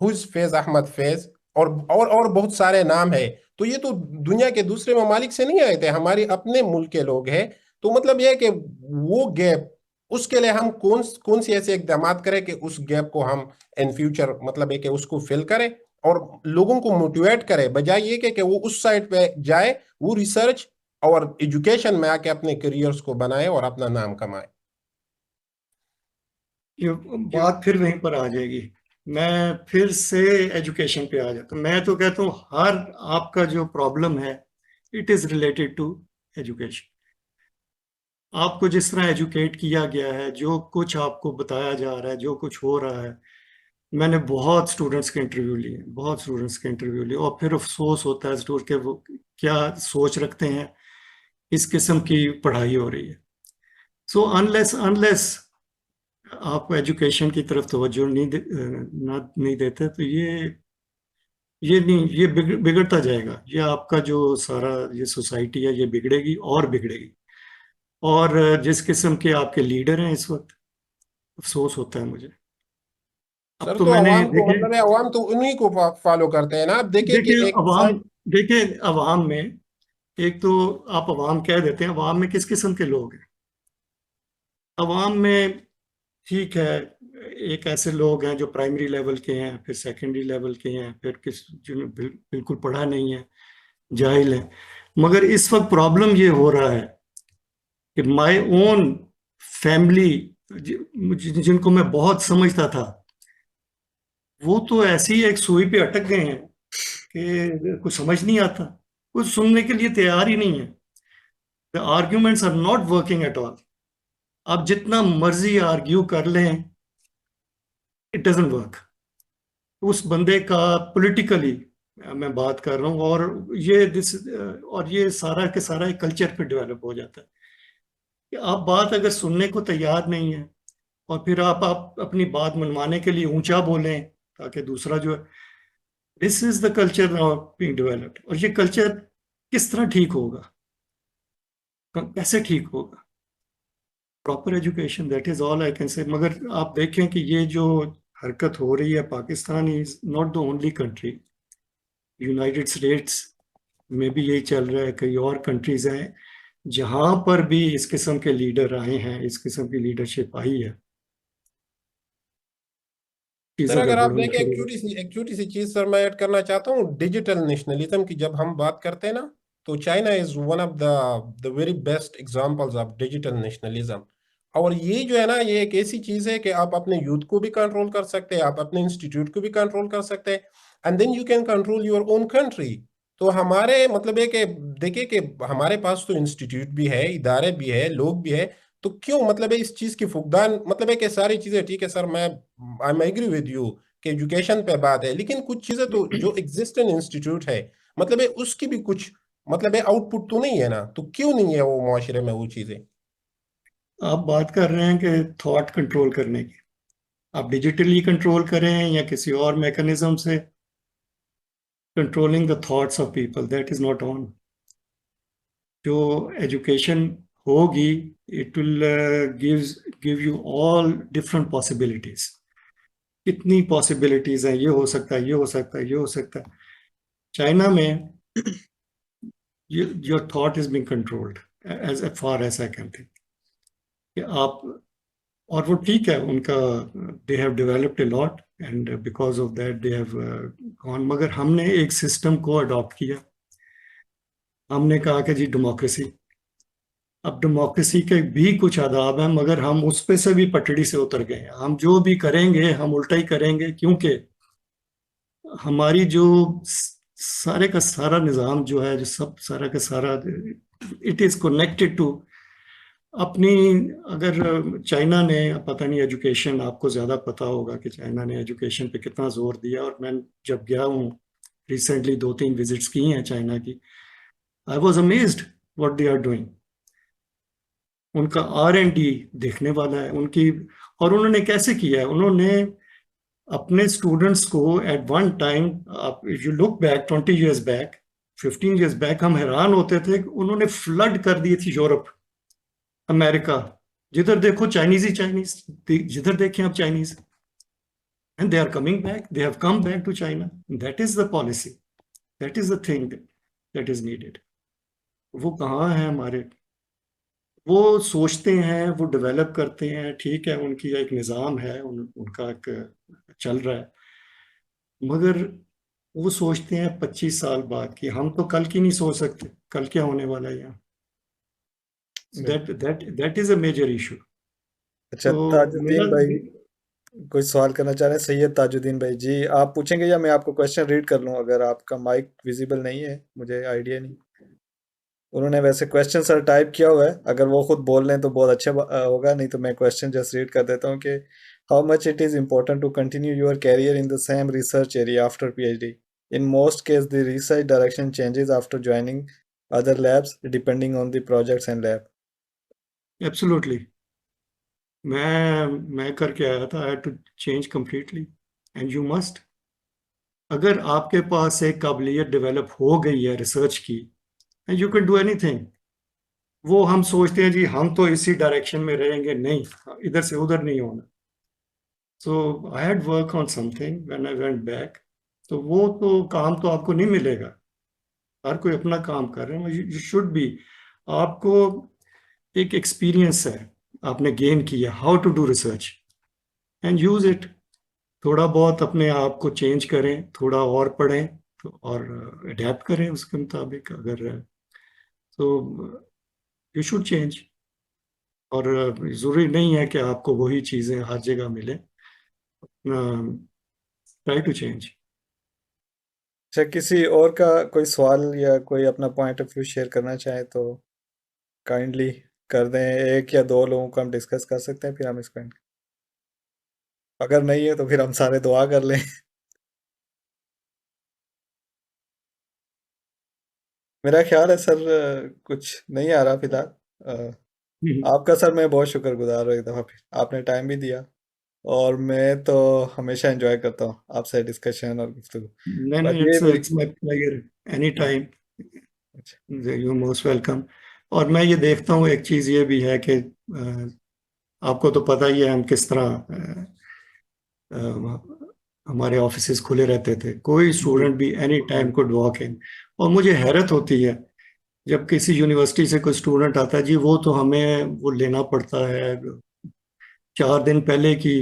who is Faiz Ahmad Faiz, और बहुत सारे नाम है। तो ये तो दुनिया के दूसरे ममालिक से नहीं आए थे, हमारे अपने मुल्क के लोग हैं। तो मतलब यह है कि वो गैप, उसके लिए हम कौन कौन सी ऐसे इकदाम करें कि उस गैप को हम इन फ्यूचर मतलब है कि उसको फिल करें और लोगों को मोटिवेट करें, बजाय ये कि वो उस साइड पे जाए, वो रिसर्च और एजुकेशन में आके अपने करियर्स को बनाए और अपना नाम कमाए। ये बात फिर वहीं पर आ जाएगी। मैं फिर से एजुकेशन पे आ जाता हूँ। मैं तो कहता हूँ हर आपका जो प्रॉब्लम है it is related to education. आपको जिस तरह एजुकेट किया गया है, जो कुछ आपको बताया जा रहा है, जो कुछ हो रहा है, मैंने बहुत स्टूडेंट्स के इंटरव्यू लिए, बहुत स्टूडेंट्स के इंटरव्यू लिए, और फिर अफसोस होता है जरूर कि वो क्या सोच रखते हैं, इस किस्म की पढ़ाई हो रही है। सो अनलेस अनलेस आप एजुकेशन की तरफ तवज्जो नहीं देते, तो ये नहीं, ये बिगड़ता जाएगा। ये आपका जो सारा ये सोसाइटी है, ये बिगड़ेगी और बिगड़ेगी। और जिस किस्म के आपके लीडर हैं इस वक्त, अफसोस होता है मुझे। अब सर तो तो मैंने अवाम को देखिए मतलब है, अवाम तो उन्हीं को फॉलो करते हैं ना। आप देखिए कि देखिए एक अवाम साइड। देखिए अवाम में, एक तो आप अवाम कह देते हैं, अवाम में किस किस्म के लोग हैं? अवाम में ठीक है, एक ऐसे लोग हैं जो प्राइमरी लेवल के हैं, फिर सेकेंडरी लेवल के हैं, फिर किस जिन्हें बिल्कुल पढ़ा नहीं है, जाहिल है। मगर इस वक्त प्रॉब्लम ये हो रहा है कि माय ओन फैमिली, जिनको मैं बहुत समझता था, वो तो ऐसी एक सुई पे अटक गए हैं कि कुछ समझ नहीं आता, कुछ सुनने के लिए तैयार ही नहीं है। The arguments are not working at all. आप जितना मर्जी आर्ग्यू कर लें, इट डजंट वर्क। उस बंदे का पॉलिटिकली मैं बात कर रहा हूँ, और ये सारा के सारा एक कल्चर पे डेवलप हो जाता है कि आप बात अगर सुनने को तैयार नहीं है, और फिर आप अपनी बात मनवाने के लिए ऊंचा बोलें ताकि दूसरा जो है, this is the culture now being developed. और ये कल्चर किस तरह ठीक होगा, कैसे ठीक होगा? Proper education, that is all I can say. मगर आप देखें कि ये जो हरकत हो रही है, Pakistan is not the only country. United states में भी यही चल रहा है, कई और कंट्रीज हैं जहां पर भी इस किस्म के लीडर आए हैं, इस किस्म की लीडरशिप आई है, सर चीजें अगर आप गड़बड़ होना देखें, शुरू हो। एक छोटी सी चीज सर मैं ऐड करना चाहता हूँ, डिजिटल नेशनलिज्म की जब हम बात करते हैं ना, तो China is one of the very best examples of digital nationalism. और ये जो है ना, ये एक ऐसी चीज है कि आप अपने यूथ को भी कंट्रोल कर सकते हैं, आप अपने इंस्टीट्यूट को भी कंट्रोल कर सकते हैं, and then you can control your own country. तो हमारे मतलब है कि देखिए कि हमारे पास तो इंस्टीट्यूट भी है, इदारे भी है, लोग भी है। तो क्यों मतलब है इस चीज की फुकदान, मतलब है कि सारी चीजें ठीक है सर, मैं I am agree with you कि एजुकेशन पे बात है, लेकिन कुछ चीजें तो जो एग्जिस्टिंग इंस्टीट्यूट है मतलब है उसकी भी कुछ मतलब है आउटपुट तो नहीं है ना, तो क्यों नहीं है वो मुआशरे में वो चीजें? आप बात कर रहे हैं कि थॉट कंट्रोल करने की, आप डिजिटली कंट्रोल करें या किसी और मैकेनिज्म से controlling the thoughts of people, that is not on. जो एजुकेशन होगी, it will give you all different possibilities. कितनी पॉसिबिलिटीज हैं, ये हो सकता है, ये हो सकता है, ये हो सकता है। चाइना में your thought is being controlled as far as I can think कि आप, और वो ठीक है उनका, they have developed a lot and because of that they have gone. मगर हमने एक सिस्टम को अडॉप्ट किया, हमने कहा कि जी डेमोक्रेसी। अब डेमोक्रेसी के भी कुछ आदाब हैं, मगर हम उस पे से भी पटड़ी से उतर गए हैं। हम जो भी करेंगे हम उल्टा ही करेंगे, क्योंकि हमारी जो सारे का सारा निज़ाम जो है, जो सब सारा का सारा, इट इज़ कनेक्टेड टू अपनी। अगर चाइना ने, पता नहीं एजुकेशन, आपको ज़्यादा पता होगा कि चाइना ने एजुकेशन पे कितना जोर दिया। और मैं जब गया हूँ रिसेंटली, 2-3 विजिट्स की हैं चाइना की, I was amazed what they are doing. उनका R&D देखने वाला है उनकी। और उन्होंने कैसे किया है, उन्होंने अपने स्टूडेंट्स को at one time, you look back 20 years back, 15 years back हम हैरान होते थे कि उन्होंने फ्लड कर दी थी यूरोप, अमेरिका, जिधर देखो चाइनीज ही चाइनीज, जिधर देखें आप Chinese, and they are coming back, they have come back to China. That is the policy, that is the thing that is needed. वो कहाँ है हमारे? वो सोचते हैं, वो डेवलप करते हैं, ठीक है, उनकी एक निज़ाम है, उनका एक चल रहा है, मगर वो सोचते हैं 25 साल बाद कि हम तो कल की नहीं सोच सकते, कल क्या होने वाला है यहाँ। That is a major issue. अच्छा, तो मेरा ताजुद्दीन भाई कोई सवाल करना चाह रहे हैं? सैयद ताजुद्दीन भाई जी, आप पूछेंगे या मैं आपको क्वेश्चन रीड कर लूं? अगर आपका माइक विजिबल नहीं है, मुझे आइडिया नहीं। उन्होंने वैसे क्वेश्चन सर टाइप किया हुआ है, अगर वो खुद बोल लें तो बहुत अच्छा होगा, नहीं तो मैं क्वेश्चन जस्ट रीड कर देता हूँ कि how much it is important to continue your career in the same research area after PhD। In most case the research direction changes after joining other labs depending on the projects and lab. Absolutely, मैं करके आया था, I had to change completely, and you must. अगर आपके पास एक काबिलियत develop हो गई है रिसर्च की, and you can do anything. वो हम सोचते हैं जी हम तो इसी डायरेक्शन में रहेंगे, नहीं, इधर से उधर नहीं होना। So I had work on something when I went back. तो वो तो काम तो आपको नहीं मिलेगा, हर कोई अपना काम कर रहे हैं, यू शुड बी। आपको एक एक्सपीरियंस है, आपने गेन किया how to do research, and use it. थोड़ा बहुत अपने आप को चेंज करें, थोड़ा और पढ़ें, और अडेप्ट करें उसके मुताबिक। अगर तो यू शुड चेंज, और ज़रूरी नहीं है कि आपको वही चीज़ें हर जगह मिले। Try to change. अच्छा, किसी और का कोई सवाल या कोई अपना पॉइंट ऑफ व्यू शेयर करना चाहे तो काइंडली कर दें। एक या दो लोगों को हम डिस्कस कर सकते हैं, फिर हम इसको अगर नहीं है तो फिर हम सारे दुआ कर लें। मेरा ख्याल है सर कुछ नहीं आ रहा फिलहाल। आपका सर मैं बहुत शुक्रगुजार हूँ, एक दफ़ा फिर आपने टाइम भी दिया, और मैं तो हमेशा एंजॉय करता हूँ आपसे डिस्कशन और गुफ्तगू। नहीं बस नहीं, ये मेरी it's my pleasure, any time, अच्छा, यू मोस्ट वेलकम। और मैं ये देखता हूँ, एक चीज़ ये भी है कि आपको तो पता ही है हम किस तरह हमारे ऑफिसेज खुले रहते थे, कोई जी स्टूडेंट भी any time could walk in. और मुझे हैरत होती है जब किसी यूनिवर्सिटी से कोई स्टूडेंट आता है, जी वो तो हमें वो लेना पड़ता है, 4 दिन पहले की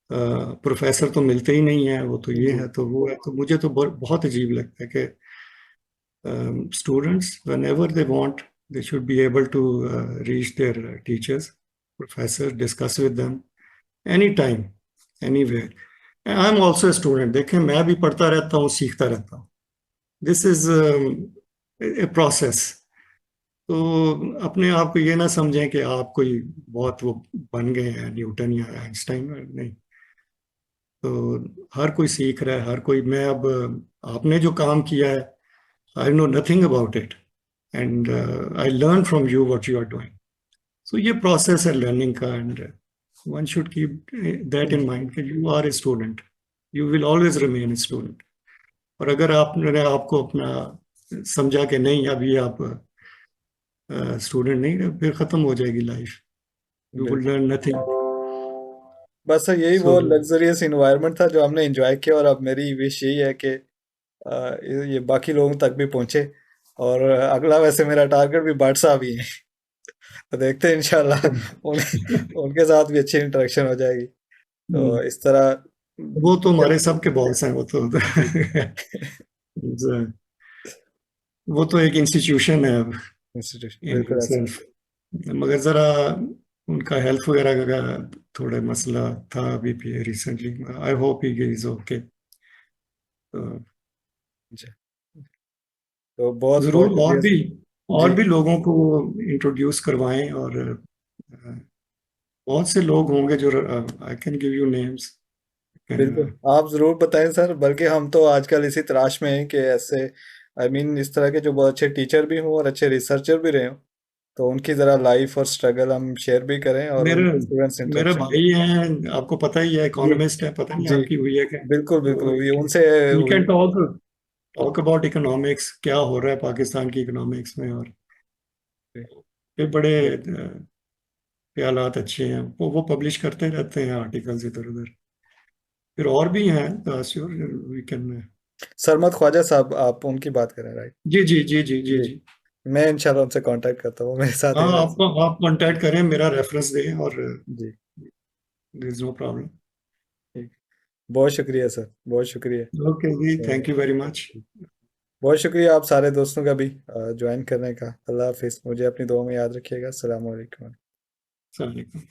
प्रोफेसर तो मिलते ही नहीं है, वो तो ये जी है तो वो है। तो मुझे तो बहुत अजीब लगता है कि students, whenever they want, they should be able to reach their teachers, professors, discuss with them anytime, anywhere. And I'm also a student. देखें, मैं भी पढ़ता रहता हूँ, सीखता रहता हूँ। This is a process. तो अपने आप को ये ना समझें कि आप कोई बहुत वो बन गए हैं, न्यूटन या आइंस्टाइन, नहीं। तो हर कोई सीख रहा है, हर कोई। मैं अब आपने जो काम किया है, I know nothing about it, and I learn from you what you are doing. So ये process है learning का, and one should keep that in mind कि you are a student, you will always remain a student. और अगर आपने आपको अपना समझा कि नहीं अभी आप स्टूडेंट नहीं रहे, फिर खत्म हो जाएगी लाइफ, you will बिल्कुल। learn nothing. बस सर यही वो So लग्जरियस इन्वायरमेंट था जो हमने एंजॉय किया, और अब मेरी विश यही है कि ये बाकी लोगों तक भी पहुंचे। और अगला वैसे मेरा टारगेट भी बर्ड साहब ही है। तो देखते हैं इंशाल्लाह उनके साथ भी अच्छी इंटरेक्शन हो जाएगी। तो इस तरह वो तो हमारे सबके बॉस हैं, वो तो जी वो तो एक इंस्टीट्यूशन है अब इंस्टीट्यूशन इन बिल्कुल ऐसा। हिमसेल्फ। मगर जरा उनका हेल्थ वगैरह का थोड़ा मसला था अभी भी recently. I hope he is okay. जी। तो बहुत बहुत जरूर शुक्रिया सर। और जी भी लोगों को इंट्रोड्यूस करवाएं, और बहुत से लोग होंगे जो I can give you names. बिल्कुल, आप ज़रूर बताएं सर। बल्कि हम तो आजकल इसी तलाश में हैं कि ऐसे इस तरह के जो बहुत अच्छे टीचर भी हों और अच्छे रिसर्चर भी रहे हों, तो उनकी ज़रा लाइफ और स्ट्रगल हम शेयर भी करें और मेरा उनके स्टूडेंट्स मेरा इंटरेक्शन भाई है, आपको पता ही है, जी इकोनॉमिस्ट है, पता नहीं जी आपकी हुई है क्या? बिल्कुल बिल्कुल, ये उनसे वी हुई। Can talk, talk about economics, क्या हो रहा है पाकिस्तान की इकोनॉमिक्स में, और ये बड़े ख्यालात अच्छे हैं, वो पब्लिश करते रहते हैं आर्टिकल्स इधर उधर। फिर और भी हैं, sure we can. Sarmad Khawaja साहब, आप उनकी बात कर रहे हैं, राइट? जी जी जी जी जी जी, जी। मैं इंशाल्लाह उनसे कांटेक्ट करता हूँ, मेरे साथ हाँ, ही आप कांटेक्ट करें, मेरा रेफरेंस दें, और जी, देयर इज नो प्रॉब्लम। ठीक। बहुत शुक्रिया सर, बहुत शुक्रिया। ओके जी, तो थैंक यू वेरी मच। बहुत शुक्रिया आप सारे दोस्तों का भी ज्वाइन करने का। अल्लाह हाफिज़, मुझे अपनी दुआ में याद रखिएगा। अस्सलाम वालेकुम। अस्सलाम वालेकुम।